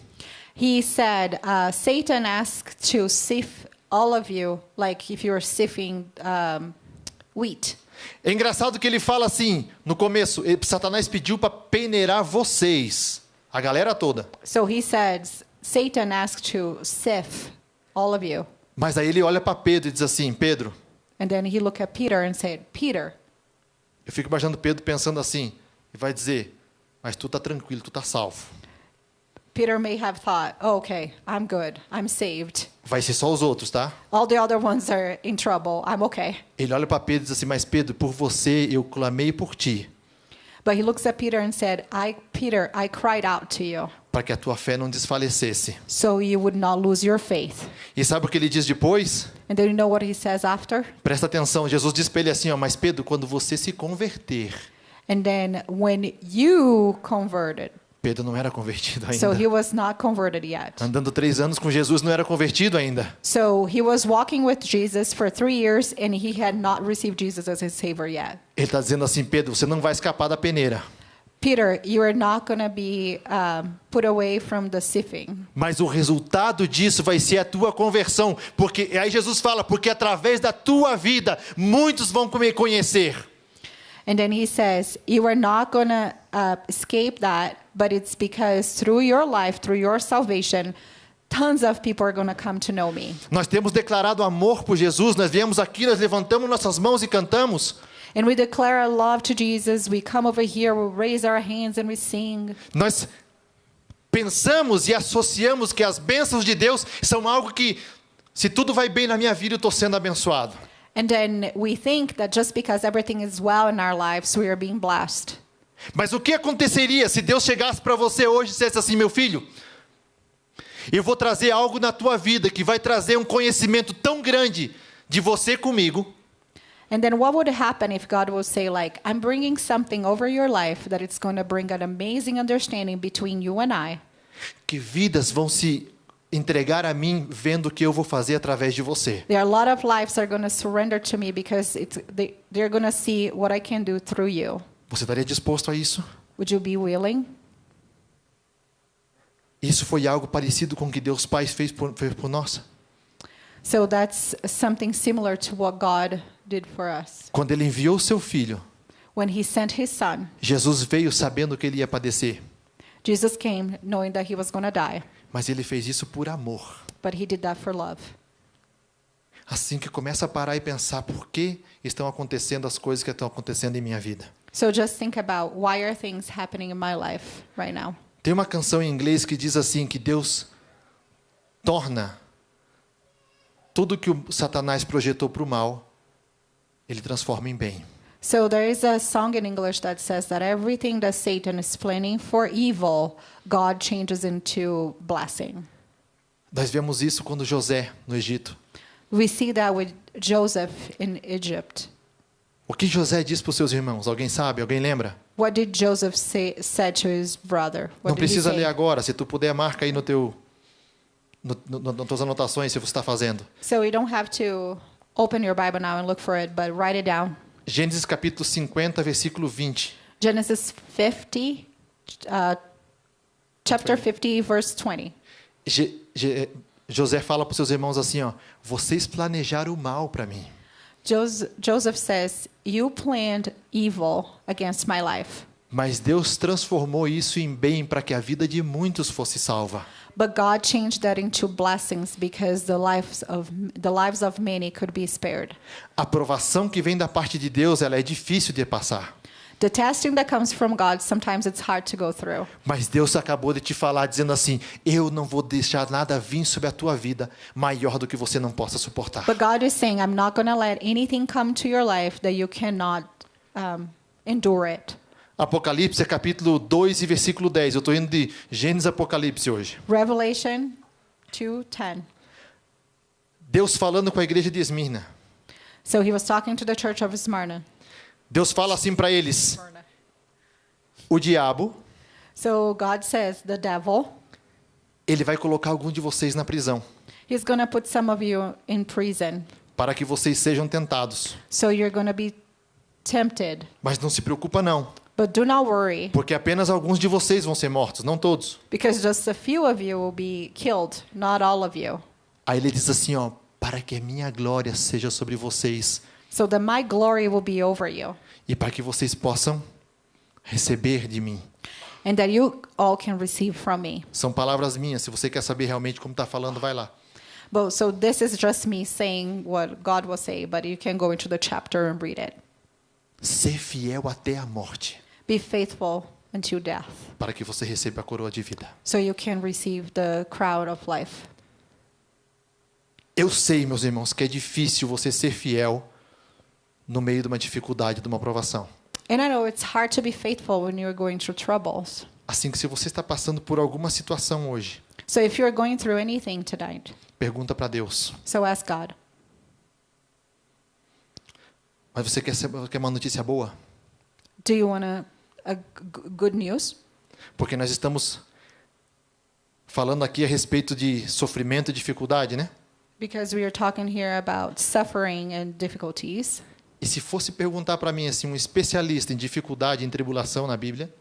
Speaker 2: He said, Satan asked to sift all of you like if you were sifting wheat.
Speaker 1: É engraçado que ele fala assim, no começo, Satanás pediu para peneirar vocês, a galera toda.
Speaker 2: So he says, Satan asked to sift all of you.
Speaker 1: Mas aí ele olha para Pedro e diz assim, Pedro,
Speaker 2: And then he looked at Peter and said, Peter.
Speaker 1: eu fico imaginando Pedro pensando assim, e vai dizer, mas tu tá tranquilo, tu tá salvo.
Speaker 2: Peter may have thought, oh, okay, I'm good, I'm saved.
Speaker 1: Vai ser só os outros, tá?
Speaker 2: All the other ones are in trouble, I'm okay.
Speaker 1: Ele olha para Pedro e diz assim, mas Pedro, por você eu clamei por ti,
Speaker 2: But he looks at Peter and said, Peter, I cried out to you,
Speaker 1: para que a tua fé não desfalecesse.
Speaker 2: so you would not lose your faith.
Speaker 1: E sabe o que ele diz depois?
Speaker 2: And then you know what he says after?
Speaker 1: Presta atenção, Jesus diz para ele assim, ó, mas Pedro, quando você se converter,
Speaker 2: And then when you converted,
Speaker 1: Pedro não era convertido
Speaker 2: so he
Speaker 1: ainda.
Speaker 2: was not converted yet.
Speaker 1: Andando 3 anos com Jesus, não era convertido ainda.
Speaker 2: So he was walking with Jesus for 3 years and he had not received Jesus as his savior yet.
Speaker 1: Ele está dizendo assim, Pedro, você não vai escapar da peneira.
Speaker 2: Peter, you are not going to be put away from the sifting.
Speaker 1: Mas o resultado disso vai ser a tua conversão. Porque aí Jesus fala, porque através da tua vida, muitos vão me conhecer.
Speaker 2: And then he says, you are not going to escape that, but it's because through your life, through your salvation, tons of people are going to come to know me.
Speaker 1: Nós temos declarado amor por Jesus, nós viemos aqui, nós levantamos nossas mãos e cantamos.
Speaker 2: And we declare our love to Jesus. We come over here, we raise our hands and we sing.
Speaker 1: Nós pensamos e associamos que as bênçãos de Deus são algo que, se tudo vai bem na minha vida, eu estou sendo abençoado.
Speaker 2: And then we think that just because everything is well in our lives, we are being blessed.
Speaker 1: Mas o que aconteceria se Deus chegasse para você hoje e dissesse assim, meu filho, eu vou trazer algo na tua vida que vai trazer um conhecimento tão grande de você comigo,
Speaker 2: And then what would happen if God would say, like, I'm bringing something over your life that it's going to bring an amazing understanding between you and I,
Speaker 1: que vidas vão se entregar a mim vendo o que eu vou fazer através de você.
Speaker 2: there are a lot of lives that are going to surrender to me because they're going to see what I can do through you.
Speaker 1: Você estaria disposto a isso?
Speaker 2: Would you be willing?
Speaker 1: Isso foi algo parecido com o que Deus Pai fez por nós.
Speaker 2: So that's something similar to what God did for us.
Speaker 1: Quando Ele enviou o seu Filho,
Speaker 2: When He sent His Son,
Speaker 1: Jesus veio sabendo que Ele ia padecer.
Speaker 2: Jesus came knowing that He was going to die,
Speaker 1: Mas Ele fez isso por amor.
Speaker 2: but He did that for love.
Speaker 1: Assim que começa a parar e pensar por que estão acontecendo as coisas que estão acontecendo em minha vida.
Speaker 2: So just think about, why are things happening in my life right now?
Speaker 1: Tem uma canção em inglês que diz assim, que Deus torna tudo que o Satanás projetou para o mal, Ele transforma em bem.
Speaker 2: So there is a song in English that says that everything that Satan is planning for evil, God changes into blessing.
Speaker 1: Nós vemos isso quando José, no Egito.
Speaker 2: We see that with Joseph in Egypt.
Speaker 1: O que José disse para os seus irmãos? Alguém sabe? Alguém lembra?
Speaker 2: What did Joseph said to his brother? What
Speaker 1: Não
Speaker 2: did he
Speaker 1: precisa
Speaker 2: say?
Speaker 1: ler agora. Se tu puder, marca aí nas tuas anotações, se você está fazendo.
Speaker 2: So you don't have to open your Bible now and look for it, but write it down.
Speaker 1: Gênesis capítulo 50, versículo 20.
Speaker 2: Genesis 50, chapter 50, verse 20.
Speaker 1: José fala para os seus irmãos assim, ó, vocês planejaram o mal para mim.
Speaker 2: Joseph says, "You planned evil against my life,
Speaker 1: Mas Deus transformou isso em bem para que a vida de muitos fosse salva.
Speaker 2: but God changed that into blessings because the lives of many could be spared."
Speaker 1: A provação que vem da parte de Deus, ela é difícil de passar.
Speaker 2: The testing that comes from God, sometimes it's hard to go through.
Speaker 1: Mas Deus acabou de te falar dizendo assim, eu não vou deixar nada vir sobre a tua vida maior do que você não possa suportar.
Speaker 2: But God is saying, "I'm not going to let anything come to your life that you cannot endure it."
Speaker 1: Apocalipse, capítulo 2 e versículo 10. Eu estou indo de Gênesis a Apocalipse hoje.
Speaker 2: Revelation 2:10.
Speaker 1: Deus falando com a igreja de Esmirna.
Speaker 2: So he was talking to the church of Smyrna.
Speaker 1: Deus fala assim para eles, o diabo,
Speaker 2: So God says, the devil,
Speaker 1: ele vai colocar algum de vocês na prisão,
Speaker 2: he's going to put some of you in prison.
Speaker 1: para que vocês sejam tentados.
Speaker 2: So you're going to be tempted.
Speaker 1: Mas não se preocupa não,
Speaker 2: But do not worry,
Speaker 1: porque apenas alguns de vocês vão ser mortos, não todos.
Speaker 2: because just a few of you will be killed, not all of you.
Speaker 1: Aí ele diz assim, ó, para que a minha glória seja sobre vocês
Speaker 2: So that my glory will be over you,
Speaker 1: e para que vocês possam receber de mim.
Speaker 2: and that you all can receive from me.
Speaker 1: São palavras minhas, se você quer saber realmente como está falando, vai lá.
Speaker 2: But so this is just me saying what God will say, but you can go into the chapter and read it.
Speaker 1: Ser fiel até a morte,
Speaker 2: Be faithful until death,
Speaker 1: para que você receba a coroa de vida.
Speaker 2: so you can receive the crown of life.
Speaker 1: Eu sei, meus irmãos, que é difícil você ser fiel no meio de uma dificuldade, de uma provação.
Speaker 2: And I know it's hard to be faithful when you're going through troubles.
Speaker 1: Assim que se você está passando por alguma situação hoje,
Speaker 2: So if you're going through anything tonight,
Speaker 1: pergunta para Deus.
Speaker 2: so ask God.
Speaker 1: Mas você quer uma notícia boa?
Speaker 2: Do you want good news?
Speaker 1: Porque nós estamos falando aqui a respeito de sofrimento e dificuldade, né?
Speaker 2: Because we are talking here about suffering and difficulties.
Speaker 1: E se fosse perguntar para mim assim, um especialista em dificuldade e em tribulação na Bíblia,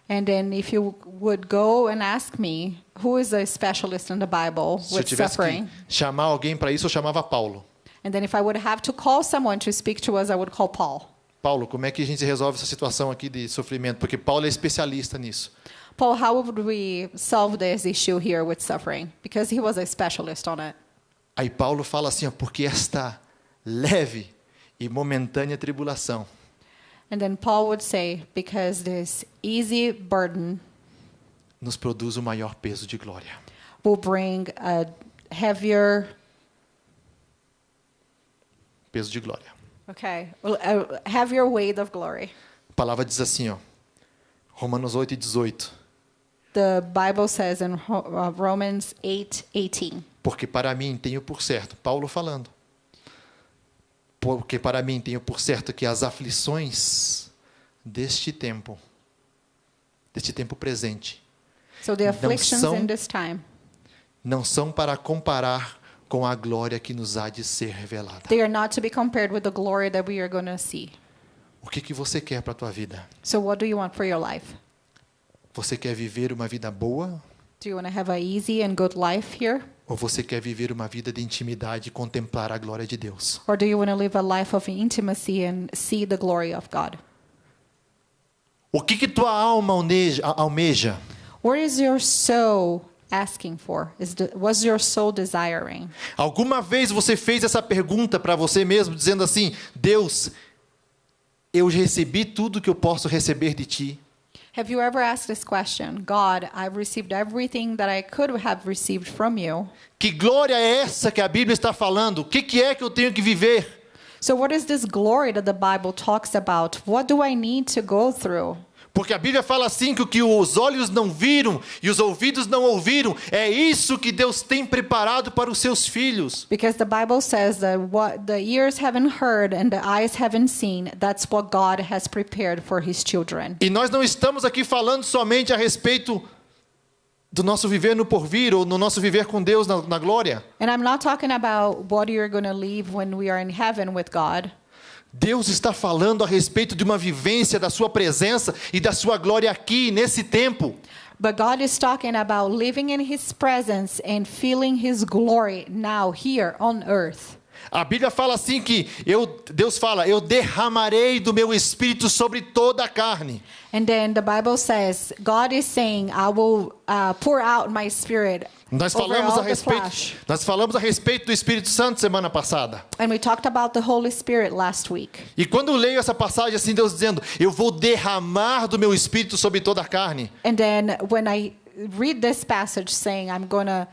Speaker 2: And then if you would go and ask me, who is a specialist in the Bible
Speaker 1: se eu
Speaker 2: with
Speaker 1: tivesse
Speaker 2: suffering?
Speaker 1: que chamar alguém para isso, eu chamava Paulo.
Speaker 2: And then if I would have to call someone to speak to us, I would call Paul.
Speaker 1: Paulo, como é que a gente resolve essa situação aqui de sofrimento? Porque Paulo é especialista nisso.
Speaker 2: Paul, how would we solve this issue here with suffering? Because he was a specialist on it.
Speaker 1: Aí Paulo fala assim, ó, porque esta leve e momentânea tribulação
Speaker 2: And then Paul would say, because this easy burden
Speaker 1: nos produz o maior peso de glória.
Speaker 2: will bring a heavier,
Speaker 1: Peso de glória.
Speaker 2: a heavier weight of glory.
Speaker 1: A palavra diz assim, ó, Romanos 8:18.
Speaker 2: The Bible says in Romans 8:18.
Speaker 1: Porque para mim tenho por certo, Paulo falando, porque para mim tenho por certo que as aflições deste tempo presente,
Speaker 2: So the afflictions
Speaker 1: são-
Speaker 2: in this time,
Speaker 1: não são para comparar com a glória que nos há de ser revelada.
Speaker 2: they are not to be compared with the glory that we are going to see.
Speaker 1: O que você quer para a tua vida?
Speaker 2: So what do you want for your life?
Speaker 1: Você quer viver uma vida boa?
Speaker 2: Do you want to have an easy and good life here?
Speaker 1: Ou você quer viver uma vida de intimidade e contemplar a glória de Deus?
Speaker 2: Or do you want to live a life of intimacy and see the glory of God?
Speaker 1: O que tua alma almeja?
Speaker 2: What is your soul asking for? What's your soul desiring?
Speaker 1: Alguma vez você fez essa pergunta para você mesmo, dizendo assim, Deus, eu recebi tudo que eu posso receber de Ti.
Speaker 2: Have you ever asked this question? God, I've received everything that I could have received from you.
Speaker 1: Que glória é essa que a Bíblia está falando? O que é que eu tenho que viver?
Speaker 2: So what is this glory that the Bible talks about? What do I need to go through?
Speaker 1: Porque a Bíblia fala assim que o que os olhos não viram e os ouvidos não ouviram, é isso que Deus tem preparado para os seus filhos.
Speaker 2: Because the Bible says that what the ears haven't heard and the eyes haven't seen, that's what God has prepared for his children.
Speaker 1: E nós não estamos aqui falando somente a respeito do nosso viver no porvir ou no nosso viver com Deus na glória.
Speaker 2: And I'm not talking about what you're going to live when we are in heaven with God.
Speaker 1: Deus está falando a respeito de uma vivência da sua presença e da sua glória aqui, nesse tempo.
Speaker 2: But God is talking about living in His presence and feeling His glory now, here on earth.
Speaker 1: A Bíblia fala assim que Deus fala, eu derramarei do meu espírito sobre toda a carne.
Speaker 2: And then the Bible says, God is saying, I will pour out my spirit
Speaker 1: Nós
Speaker 2: over
Speaker 1: falamos
Speaker 2: all
Speaker 1: a
Speaker 2: the flesh.
Speaker 1: respeito do Espírito Santo semana passada.
Speaker 2: And we talked about the Holy Spirit last week.
Speaker 1: E quando eu leio essa passagem assim, Deus dizendo, eu vou derramar do meu espírito sobre toda a carne.
Speaker 2: And then when I read this passage saying, I'm going to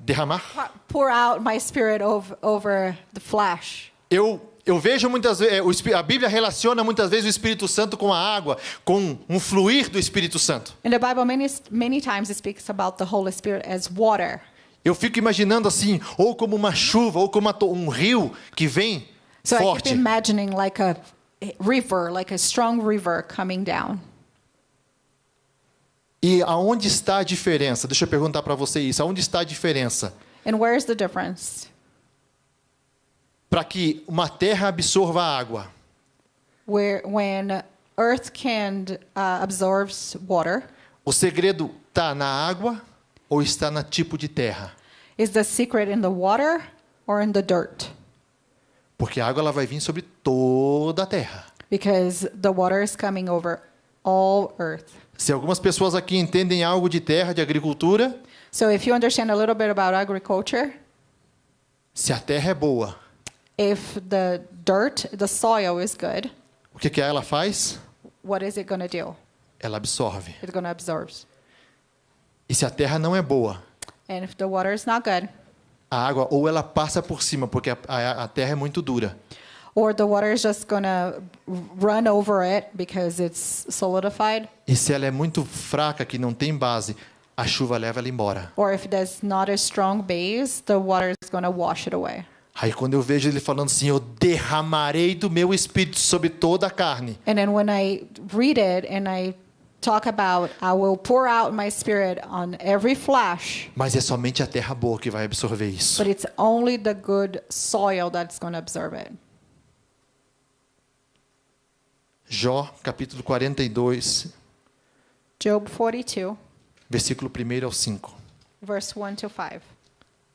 Speaker 1: Derramar?
Speaker 2: pour out my spirit over the flesh.
Speaker 1: Eu vejo muitas vezes, a Bíblia relaciona muitas vezes o Espírito Santo com a água, com um fluir do Espírito Santo.
Speaker 2: In the Bible, many times it speaks about the Holy Spirit as water.
Speaker 1: Eu fico imaginando assim, ou como uma chuva, ou como um rio que vem
Speaker 2: So I
Speaker 1: forte.
Speaker 2: keep imagining like a river, like a strong river coming down.
Speaker 1: E aonde está a diferença? Deixa eu perguntar para você isso. Aonde está a diferença?
Speaker 2: And where's the difference?
Speaker 1: Para que uma terra absorva a água.
Speaker 2: When earth can absorbs water,
Speaker 1: O segredo está na água ou está no tipo de terra?
Speaker 2: is the secret in the water or in the dirt?
Speaker 1: Porque a água ela vai vir sobre toda a terra.
Speaker 2: Because the water is coming over all earth.
Speaker 1: Se algumas pessoas aqui entendem algo de terra, de agricultura,
Speaker 2: So if you understand a little bit about agriculture,
Speaker 1: se a terra é boa,
Speaker 2: if the dirt, the soil is good,
Speaker 1: o que ela faz?
Speaker 2: what is it going to do?
Speaker 1: Ela absorve.
Speaker 2: It's going to absorb.
Speaker 1: E se a terra não é boa,
Speaker 2: And if the water is not good,
Speaker 1: a água ou ela passa por cima, porque a terra é muito dura.
Speaker 2: or the water is just going to run over it because it's solidified,
Speaker 1: E se ela é muito fraca, que não tem base, a chuva leva ela embora.
Speaker 2: or if there's not a strong base, the water is going to wash it away.
Speaker 1: Aí quando eu vejo ele falando assim, eu derramarei do meu espírito sobre toda a carne.
Speaker 2: And then when I read it and I talk about, I will pour out my spirit on every flesh,
Speaker 1: Mas é somente a terra boa que vai absorver isso.
Speaker 2: but it's only the good soil that's going to absorb it.
Speaker 1: Jó, capítulo 42,
Speaker 2: Job 42,
Speaker 1: versículo 1 ao 5.
Speaker 2: verse 1 to 5.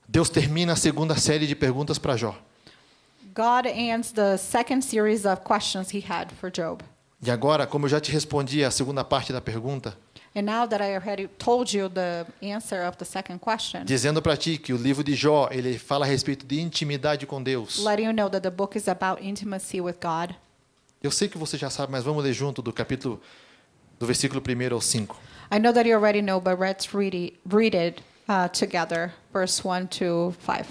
Speaker 1: Deus termina a segunda série de perguntas para Jó.
Speaker 2: God answers the second series of questions he had for Job.
Speaker 1: E agora, como eu já te respondi a segunda parte da pergunta,
Speaker 2: And now that I already told you the answer of the second question,
Speaker 1: dizendo para ti que o livro de Jó, ele fala a respeito de intimidade com Deus.
Speaker 2: letting you know that the book is about intimacy with God.
Speaker 1: Eu sei que você já sabe, mas vamos ler junto do versículo 1 ao 5.
Speaker 2: I know that you already know, but let's read it together, verse 1 to 5.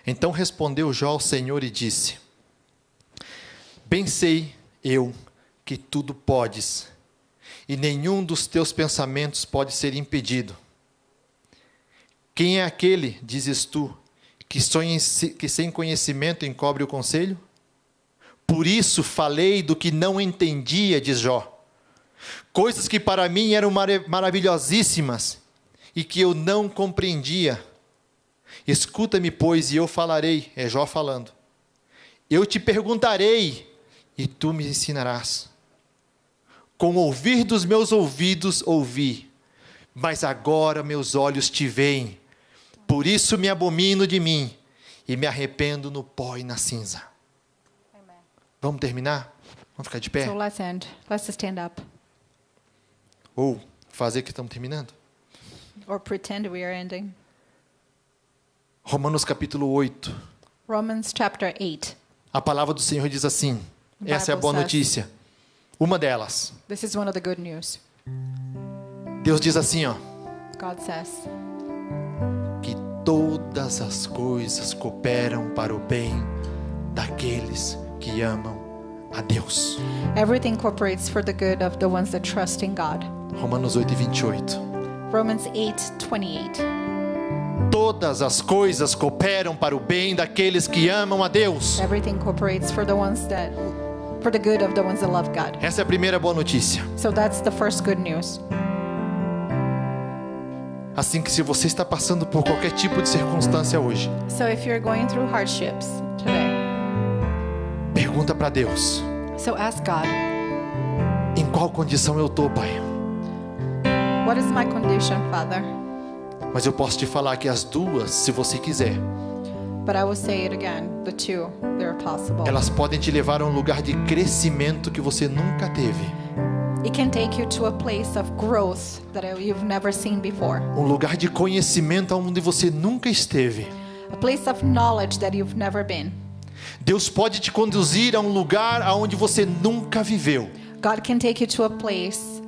Speaker 1: Então respondeu Jó ao Senhor e disse: Bem sei eu que tudo podes, e nenhum dos teus pensamentos pode ser impedido. Quem é aquele, dizes tu, que sem conhecimento encobre o conselho? Por isso falei do que não entendia, diz Jó. Coisas que para mim eram maravilhosíssimas e que eu não compreendia. Escuta-me, pois, e eu falarei, é Jó falando. Eu te perguntarei e tu me ensinarás. Com o ouvir dos meus ouvidos ouvi, mas agora meus olhos te veem. Por isso me abomino de mim e me arrependo no pó e na cinza.
Speaker 2: Amen.
Speaker 1: Vamos terminar? Vamos ficar de pé?
Speaker 2: So let's end. Let's stand up
Speaker 1: Ou fazer que estamos terminando?
Speaker 2: or pretend we are ending.
Speaker 1: Romanos capítulo 8.
Speaker 2: Romans chapter 8.
Speaker 1: A palavra do Senhor diz assim. Essa é a boa
Speaker 2: Bible
Speaker 1: notícia. Uma delas.
Speaker 2: This is one of the good news.
Speaker 1: Deus diz assim, ó.
Speaker 2: God says
Speaker 1: Que todas as coisas cooperam para o bem daqueles que amam a Deus.
Speaker 2: everything cooperates for the good of the ones that trust in God.
Speaker 1: Romanos 8, 28.
Speaker 2: Romans 8:28.
Speaker 1: Todas as coisas cooperam para o bem daqueles que amam a Deus.
Speaker 2: Everything cooperates for the good of the ones that love God.
Speaker 1: Essa é a primeira boa notícia.
Speaker 2: So that's the first good news.
Speaker 1: Assim que se você está passando por qualquer tipo de circunstância hoje,
Speaker 2: So if you're going through hardships today,
Speaker 1: pergunta para Deus:
Speaker 2: so ask God,
Speaker 1: em qual condição eu estou, Pai?
Speaker 2: What is my condition, Father?
Speaker 1: Mas eu posso te falar que as duas, se você quiser,
Speaker 2: But I will say it again. The two, they're possible.
Speaker 1: elas podem te levar a um lugar de crescimento que você nunca teve.
Speaker 2: It can take you to a place of growth that you've never seen before.
Speaker 1: Um lugar de conhecimento onde você nunca esteve.
Speaker 2: A place of knowledge that you've never been.
Speaker 1: Deus pode te conduzir a um lugar aonde você nunca viveu.
Speaker 2: God can take you to a place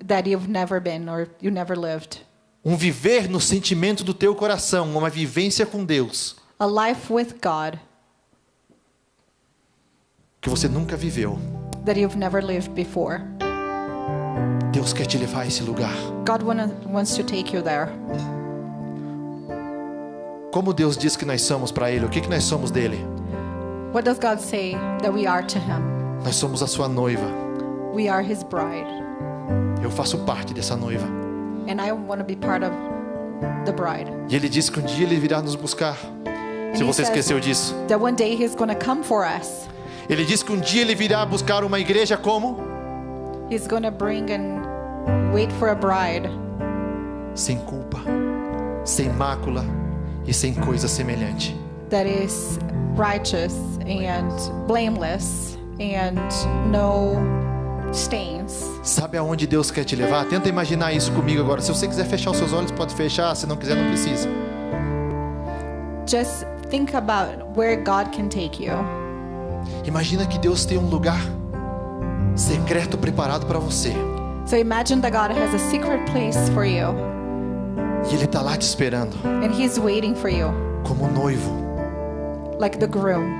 Speaker 2: that you've never been or you never lived.
Speaker 1: Um viver no sentimento do teu coração, uma vivência com Deus
Speaker 2: A life with God
Speaker 1: que você nunca viveu.
Speaker 2: that you've never lived before.
Speaker 1: Deus quer te levar a esse lugar.
Speaker 2: God wants to take you there.
Speaker 1: Como Deus diz que nós somos para Ele? O que nós somos dele?
Speaker 2: What does God say that we are to Him?
Speaker 1: Nós somos a sua noiva.
Speaker 2: We are His bride.
Speaker 1: Eu faço parte dessa noiva.
Speaker 2: And I want to be part of the bride.
Speaker 1: E Ele disse que um dia Ele virá nos buscar. Se
Speaker 2: He
Speaker 1: você
Speaker 2: says
Speaker 1: esqueceu disso.
Speaker 2: that one day He's going to come for us.
Speaker 1: Ele disse que um dia Ele virá buscar uma igreja como?
Speaker 2: He's going to bring and wait for a bride
Speaker 1: Sem culpa, sem mácula e sem coisa semelhante.
Speaker 2: that is righteous and blameless and no stains.
Speaker 1: Sabe aonde Deus quer te levar? Tenta imaginar isso comigo agora. Se você quiser fechar os seus olhos, pode fechar. Se não quiser, não precisa.
Speaker 2: Just think about where God can take you.
Speaker 1: Imagina que Deus tem um lugar secreto preparado para você.
Speaker 2: So imagine that God has a secret place for you
Speaker 1: E Ele está lá te esperando,
Speaker 2: and He's waiting for you
Speaker 1: como noivo.
Speaker 2: like the groom.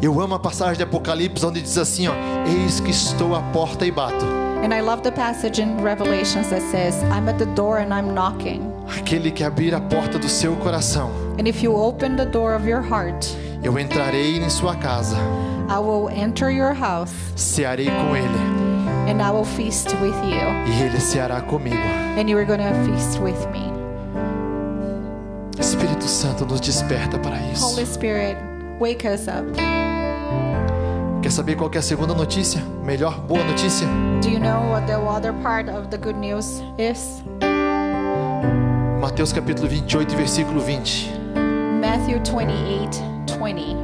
Speaker 1: Eu amo a passagem de Apocalipse onde diz assim, ó: eis que estou à porta e bato.
Speaker 2: And I love the passage in Revelations that says, I'm at the door and I'm knocking.
Speaker 1: Aquele que abrir a porta do seu coração,
Speaker 2: And if you open the door of your heart,
Speaker 1: eu entrarei em sua casa,
Speaker 2: I will enter your house
Speaker 1: cearei com Ele,
Speaker 2: and I will feast with you.
Speaker 1: e Ele ceará comigo.
Speaker 2: And you are going to feast with me.
Speaker 1: Espírito Santo nos desperta para isso.
Speaker 2: Holy Spirit, wake us up.
Speaker 1: Quer saber qual que é a segunda notícia? Melhor, boa notícia?
Speaker 2: Do you know what the other part of the good news is?
Speaker 1: Mateus capítulo 28, versículo 20.
Speaker 2: Matthew 28:20.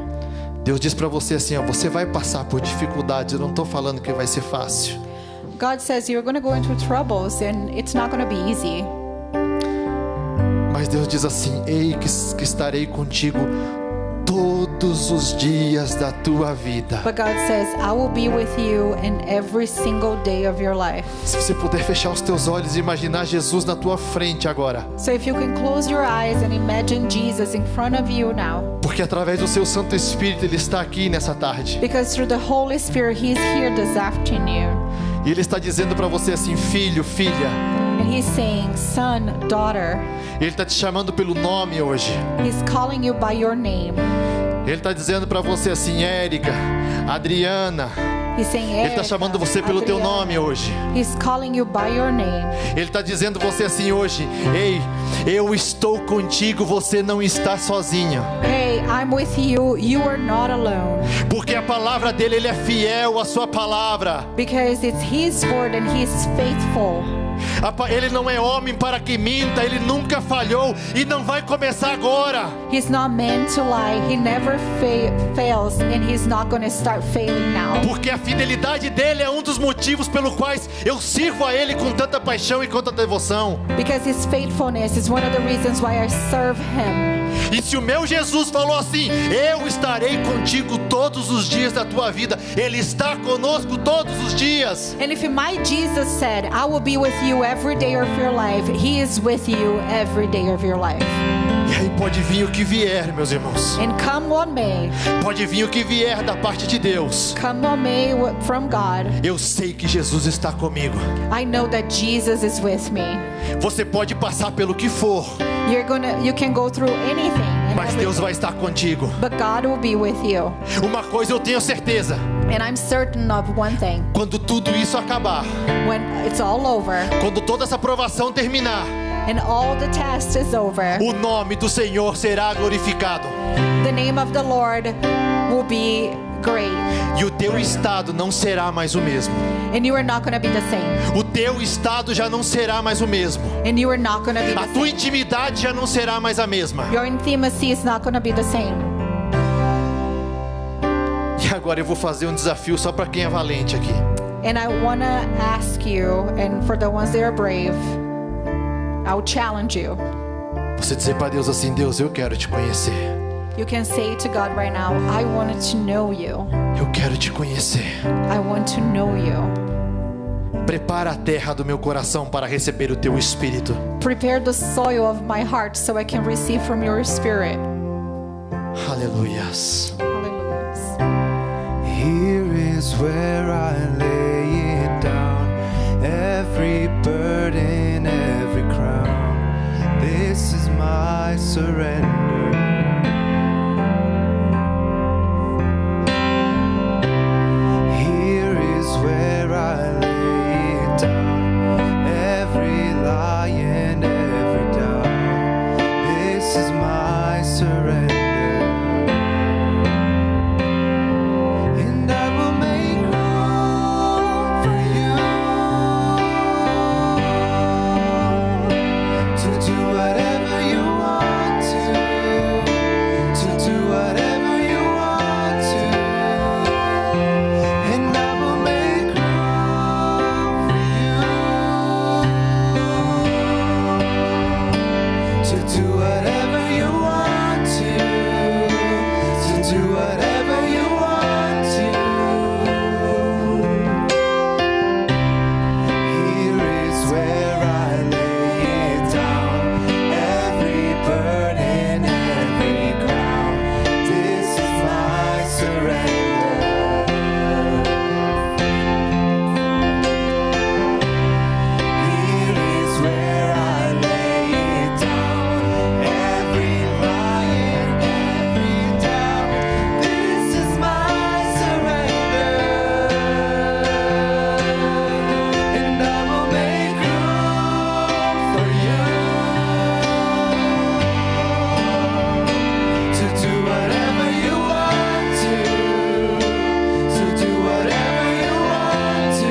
Speaker 1: Deus diz para você assim, ó: você vai passar por dificuldades. Eu não estou falando que vai ser fácil.
Speaker 2: God says you're going to go into troubles and it's not going to be easy.
Speaker 1: Mas Deus diz assim: ei que estarei contigo todos os dias da tua vida.
Speaker 2: But God says, I will be with you in every single day of your life.
Speaker 1: Se você puder fechar os teus olhos e imaginar Jesus na tua frente agora.
Speaker 2: So if you can close your eyes and imagine Jesus in front of you now.
Speaker 1: Porque através do seu Santo Espírito Ele está aqui nessa tarde.
Speaker 2: Because through the Holy Spirit, He's here this afternoon.
Speaker 1: E Ele está dizendo para você assim: filho, filha.
Speaker 2: And He's saying, son, daughter.
Speaker 1: Ele está te chamando pelo nome hoje.
Speaker 2: He's calling you by your name.
Speaker 1: Ele está dizendo para você assim: Érica, Adriana.
Speaker 2: He's saying,
Speaker 1: Ele está chamando você pelo teu
Speaker 2: Adriana.
Speaker 1: nome hoje.
Speaker 2: He's calling you by your name.
Speaker 1: Ele está dizendo você assim hoje: ei, eu estou contigo, você não está sozinha.
Speaker 2: Hey, I'm with you. You are not alone.
Speaker 1: Porque a palavra dele, Ele é fiel à sua palavra.
Speaker 2: Because it's His word and He's faithful.
Speaker 1: Ele não é homem para que minta, Ele nunca falhou e não vai começar agora.
Speaker 2: He's not meant to lie. He never fails and He's not going to start failing now.
Speaker 1: Porque a fidelidade dele é um dos motivos pelo quais eu sirvo a Ele com tanta paixão e com tanta devoção.
Speaker 2: Because His faithfulness is one of the reasons why I serve Him.
Speaker 1: E se o meu Jesus falou assim: eu estarei contigo todos os dias da tua vida, Ele está conosco todos os dias.
Speaker 2: And if my Jesus said, I will be with you every day of your life, He is with you every day of your life.
Speaker 1: E aí pode vir o que vier, meus irmãos.
Speaker 2: And come what may,
Speaker 1: Pode vir o que vier da parte de Deus.
Speaker 2: come what may from God,
Speaker 1: Eu sei que Jesus está comigo.
Speaker 2: I know that Jesus is with me.
Speaker 1: Você pode passar pelo que for,
Speaker 2: You can go through anything, and
Speaker 1: mas Deus
Speaker 2: everything,
Speaker 1: vai estar contigo.
Speaker 2: but God will be with you.
Speaker 1: Uma coisa eu tenho certeza:
Speaker 2: And I'm certain of one thing.
Speaker 1: quando tudo isso acabar,
Speaker 2: When it's all over
Speaker 1: quando toda essa provação terminar,
Speaker 2: and all the test is over,
Speaker 1: o nome do Senhor será glorificado.
Speaker 2: the name of the Lord will be great.
Speaker 1: E o teu estado não será mais o mesmo.
Speaker 2: And you are not going to be the same.
Speaker 1: O teu estado já não será mais o mesmo.
Speaker 2: And you are not going to be
Speaker 1: A
Speaker 2: the
Speaker 1: tua
Speaker 2: same.
Speaker 1: intimidade já não será mais a mesma.
Speaker 2: Your intimacy is not going to be the same.
Speaker 1: E agora eu vou fazer um desafio só para quem é valente aqui.
Speaker 2: And I want to ask you, and for the ones that are brave, I'll challenge you.
Speaker 1: Você dizer para Deus assim: Deus, eu quero te conhecer.
Speaker 2: You can say to God right now, I wanted to know you.
Speaker 1: Eu quero te conhecer.
Speaker 2: I want to know you.
Speaker 1: Prepara a terra do meu coração para receber o teu espírito.
Speaker 2: Prepare the soil of my heart so I can receive from your spirit.
Speaker 1: Aleluias.
Speaker 2: Hallelujah.
Speaker 3: Here is where I lay it down, every burden, every crown. This is my surrender. Here is where I lay it down, every lie and every doubt. This is my surrender. And I will make room for you to do whatever you want to do whatever you want to. And I will make room for you to do whatever you want to do whatever you want to. Here is where I lay it down, every burden, every crown. This is my surrender. Here is where I lay it down, every lie and every doubt. This is my surrender. And I will make room for you to do whatever you want to do whatever you want to.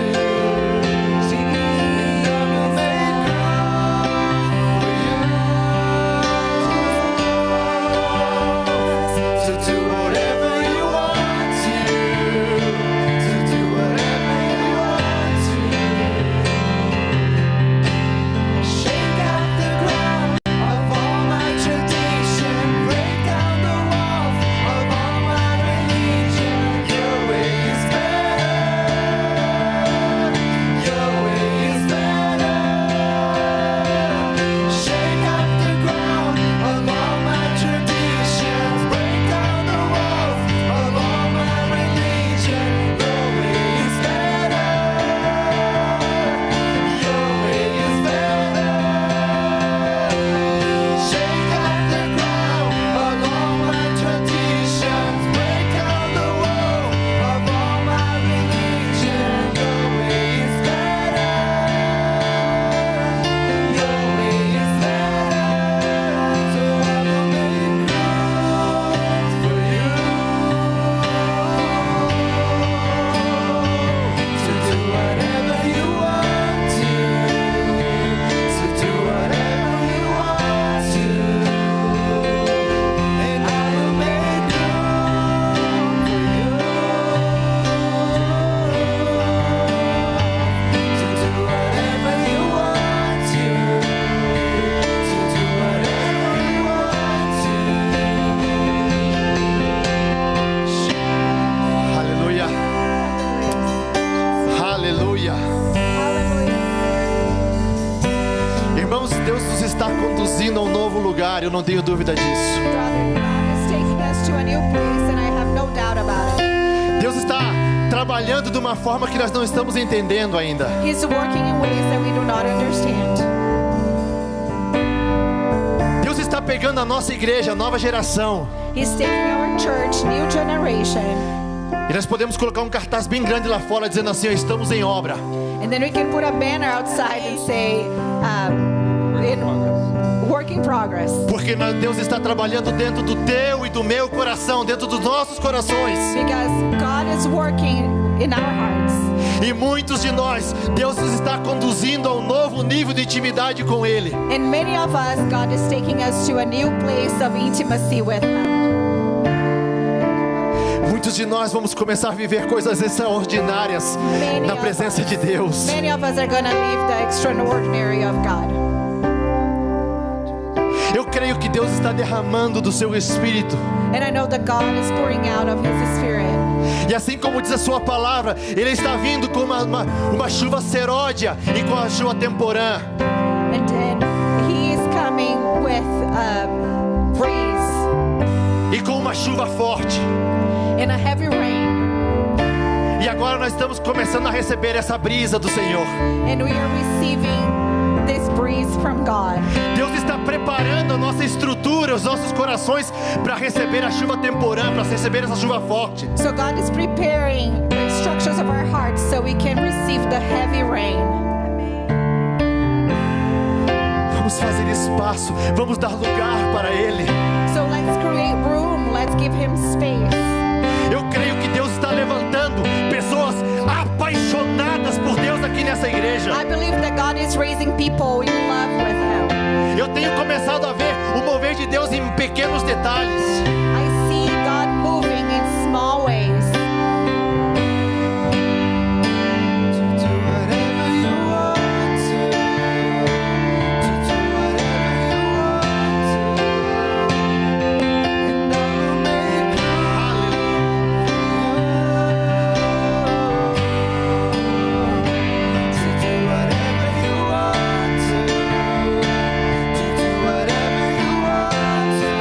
Speaker 3: And I will make room for you to do whatever you want to do whatever you want to. Shake out the ground of all my tradition, break down the walls of all my religion. Your way is better. Your way is better. Shake out the ground of all my traditions, break down the walls of all my religion. Your way is better. Your way is better. Shake out the ground of all my traditions, break down the wall of all my religion. Your way is better. Your way is better. So I will make room for you to do whatever you want to do whatever you want to. And I will make room for you to do whatever you want to do whatever you want to.
Speaker 1: Aleluia. Aleluia. Irmãos, Deus nos está conduzindo a um novo lugar, eu não tenho dúvida disso.
Speaker 2: Brother, God is taking us to a new place, and I have no doubt about it.
Speaker 1: Deus está trabalhando de uma forma que nós não estamos entendendo ainda.
Speaker 2: He's working in ways that we do not understand.
Speaker 1: Deus está pegando a nossa igreja, a nova geração,
Speaker 2: He's taking our church, new generation,
Speaker 1: e nós podemos colocar um cartaz bem grande lá fora dizendo assim: ó, estamos em obra.
Speaker 2: and then we can put a banner outside and say, work in progress.
Speaker 1: Porque Deus está trabalhando dentro do teu e do meu coração, dentro dos nossos corações.
Speaker 2: Because God is working in our hearts.
Speaker 1: E muitos de nós, Deus nos está conduzindo a um novo nível de intimidade com Ele.
Speaker 2: And many of us, God is taking us to a new place of intimacy with Him.
Speaker 1: Muitos de nós vamos começar a viver coisas extraordinárias na presença de Deus.
Speaker 2: Many of us are going to live the extraordinary of God.
Speaker 1: Eu creio que Deus está derramando do seu Espírito.
Speaker 2: And I know that God is pouring out of His Spirit.
Speaker 1: E assim como diz a sua palavra, Ele está vindo com uma chuva seródia e com a chuva temporã.
Speaker 2: And He is coming with a breeze
Speaker 1: E com uma chuva forte.
Speaker 2: and a heavy rain.
Speaker 1: E agora nós estamos começando a receber essa brisa do Senhor.
Speaker 2: And we are receiving this breeze from God.
Speaker 1: Deus está preparando a nossa estrutura, os nossos corações para receber a chuva temporã, para receber essa chuva forte.
Speaker 2: So God is preparing the structures of our hearts so we can receive the heavy rain.
Speaker 1: Vamos fazer espaço, vamos dar lugar para Ele.
Speaker 2: So let's create room, let's give Him space.
Speaker 1: Eu creio que Deus está levantando pessoas apaixonadas por Deus aqui nessa igreja.
Speaker 2: I believe that God is raising people in love with Him.
Speaker 1: Eu tenho começado a ver o mover de Deus em pequenos detalhes.
Speaker 2: I see God moving in small ways.
Speaker 3: To do whatever you want to. To do whatever you want to. And I will make room. To do whatever you want to. To do whatever you want to.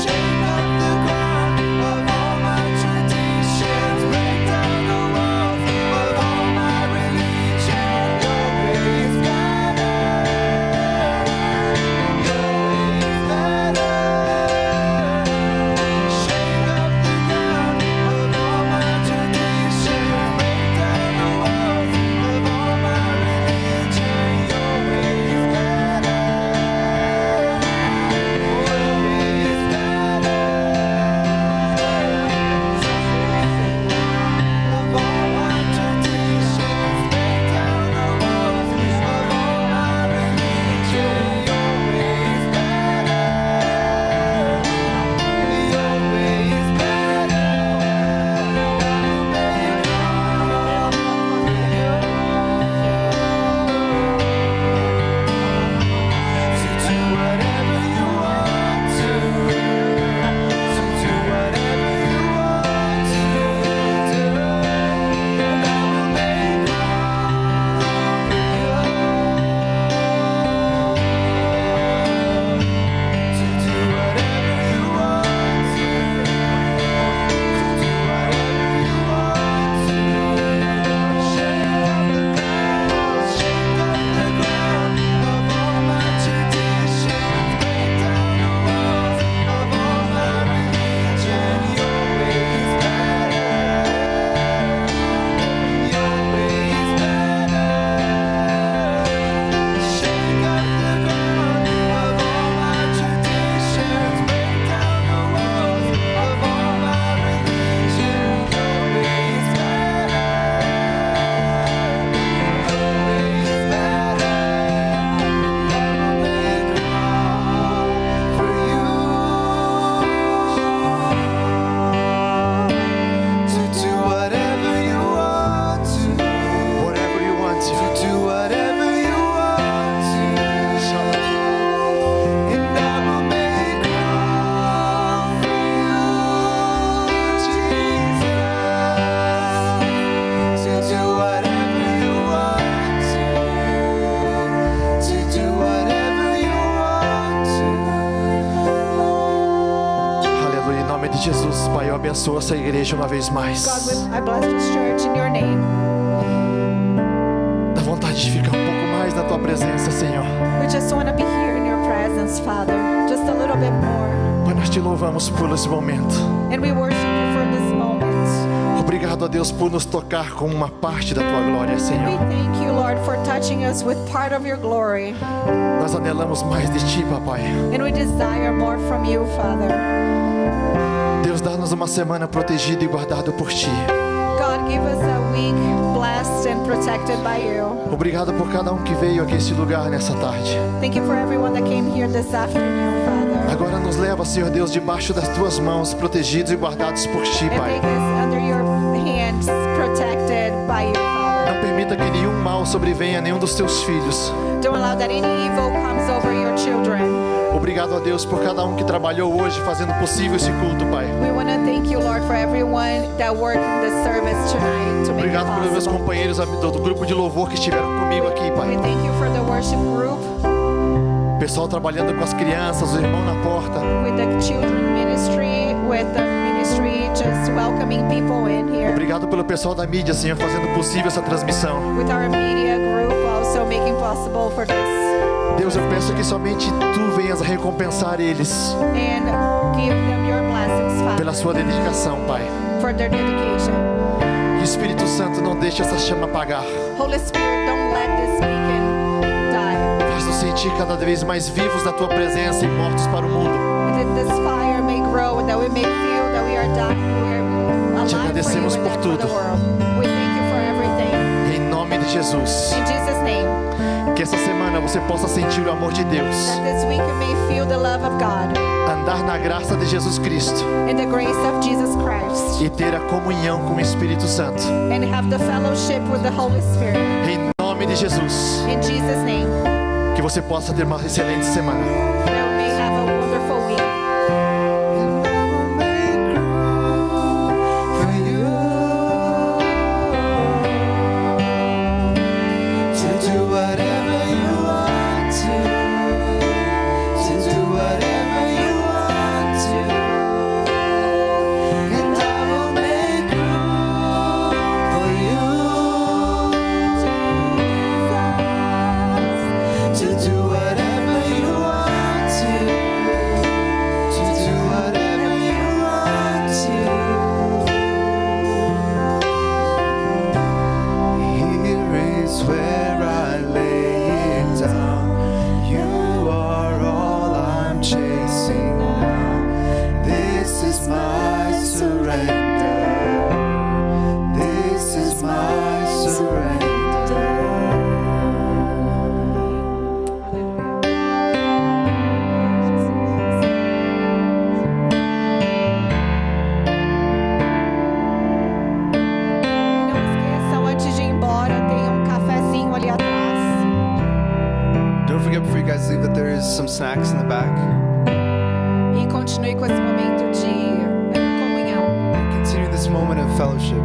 Speaker 3: Shake up the ground of all my traditions. Break down the walls of all my religion. Your way is better. Your way is better. Shake up the ground of all my traditions. Break down the walls of all my religion. Your way is better. Your way is better. Of all my traditions, break down the walls of all my religion. Your way is better. Your way is better. To do whatever you want to. To do whatever you want to do. And I will make room. To do whatever you want to. To do whatever you want to. Shake up the ground, shake up the ground of all my traditions. Break down the walls of all my religion. Your way is better. Your way is better. Shake up the ground of all my traditions. Break down the walls of all my religion. Your way is better. Your way is better. I will make room for you. To do whatever you want to.
Speaker 1: Whatever you want
Speaker 3: To
Speaker 1: to.
Speaker 3: do whatever you want to. And I will make room for you, Jesus. To do whatever you want to. To do whatever you want to.
Speaker 1: Aleluia, em nome de Jesus, Pai, eu abençoo essa igreja uma vez mais.
Speaker 2: God, I bless this church in your name.
Speaker 1: Dá vontade de ficar um pouco mais na tua presença, Senhor.
Speaker 2: We just want to be here in your presence, Father, just a little bit more.
Speaker 1: Pai, nós te louvamos por esse momento.
Speaker 2: And we worship you for this moment.
Speaker 1: Obrigado a Deus por nos tocar com uma parte da tua glória,
Speaker 2: And we
Speaker 1: Senhor.
Speaker 2: thank you, Lord, for touching us with part of your glory.
Speaker 1: Nós anelamos mais de ti, papai.
Speaker 2: And we desire more from you, Father.
Speaker 1: Deus, dá-nos uma semana protegida e guardada por Ti.
Speaker 2: God, give us a week blessed and protected by you.
Speaker 1: Obrigado por cada um que veio aqui a esse lugar nessa tarde.
Speaker 2: Thank you for everyone that came here this afternoon, Father.
Speaker 1: Agora nos leva, Senhor Deus, debaixo das Tuas mãos, protegidos e guardados por Ti,
Speaker 2: And
Speaker 1: Pai.
Speaker 2: take us under your hands, protected by you, Father.
Speaker 1: Não permita que nenhum mal sobrevenha a nenhum dos Teus filhos.
Speaker 2: Don't allow that any evil comes over your children.
Speaker 1: Obrigado a Deus por cada um que trabalhou hoje fazendo possível esse culto, Pai.
Speaker 2: We want to thank you, Lord, for everyone that worked in this service tonight to make it
Speaker 1: Obrigado pelos meus
Speaker 2: possible.
Speaker 1: companheiros do grupo de louvor que estiveram comigo aqui,
Speaker 2: We
Speaker 1: Pai.
Speaker 2: thank you for the worship group,
Speaker 1: Pessoal trabalhando com as crianças, o irmão na porta.
Speaker 2: with the children ministry, with the ministry just welcoming people in here,
Speaker 1: Obrigado pelo pessoal da mídia, Senhor, fazendo possível essa transmissão.
Speaker 2: with our media group also making possible for this.
Speaker 1: Deus, eu peço que somente Tu venhas a recompensar eles
Speaker 2: And give them your blessings,
Speaker 1: pela
Speaker 2: Father,
Speaker 1: sua dedicação, Pai.
Speaker 2: for their dedication.
Speaker 1: Que o Espírito Santo não deixe essa chama apagar.
Speaker 2: Holy Spirit, don't let this beacon die.
Speaker 1: Faz-nos sentir cada vez mais vivos na Tua presença e mortos para o mundo.
Speaker 2: That this fire may grow and that we may feel that we are alive for you
Speaker 1: agradecemos
Speaker 2: and
Speaker 1: por
Speaker 2: then for the
Speaker 1: tudo.
Speaker 2: world. We thank you for everything.
Speaker 1: Em nome de Jesus.
Speaker 2: In Jesus' name,
Speaker 1: Que essa semana você possa sentir o amor de Deus.
Speaker 2: that this week you may feel the love of God
Speaker 1: Andar na graça de Jesus Cristo.
Speaker 2: and the grace of Jesus Christ
Speaker 1: E ter a comunhão com o Espírito Santo.
Speaker 2: and have the fellowship with the Holy Spirit.
Speaker 1: Em nome de Jesus.
Speaker 2: In Jesus' name,
Speaker 1: Que você possa ter uma excelente semana.
Speaker 2: that we may have a wonderful week.
Speaker 3: And I will make room for you to do whatever you want to do whatever you want to. And I will make room for you to do whatever you want to do whatever you want to. Here is where I lay it down. You are all I'm chasing now. This is my surrender. This is my surrender.
Speaker 2: Não esqueçam, antes de ir embora, tem um cafezinho ali atrás.
Speaker 4: Don't forget before you guys leave that there is some snacks in the back.
Speaker 2: E continue com esse momento de comunhão.
Speaker 4: And continue this moment of fellowship.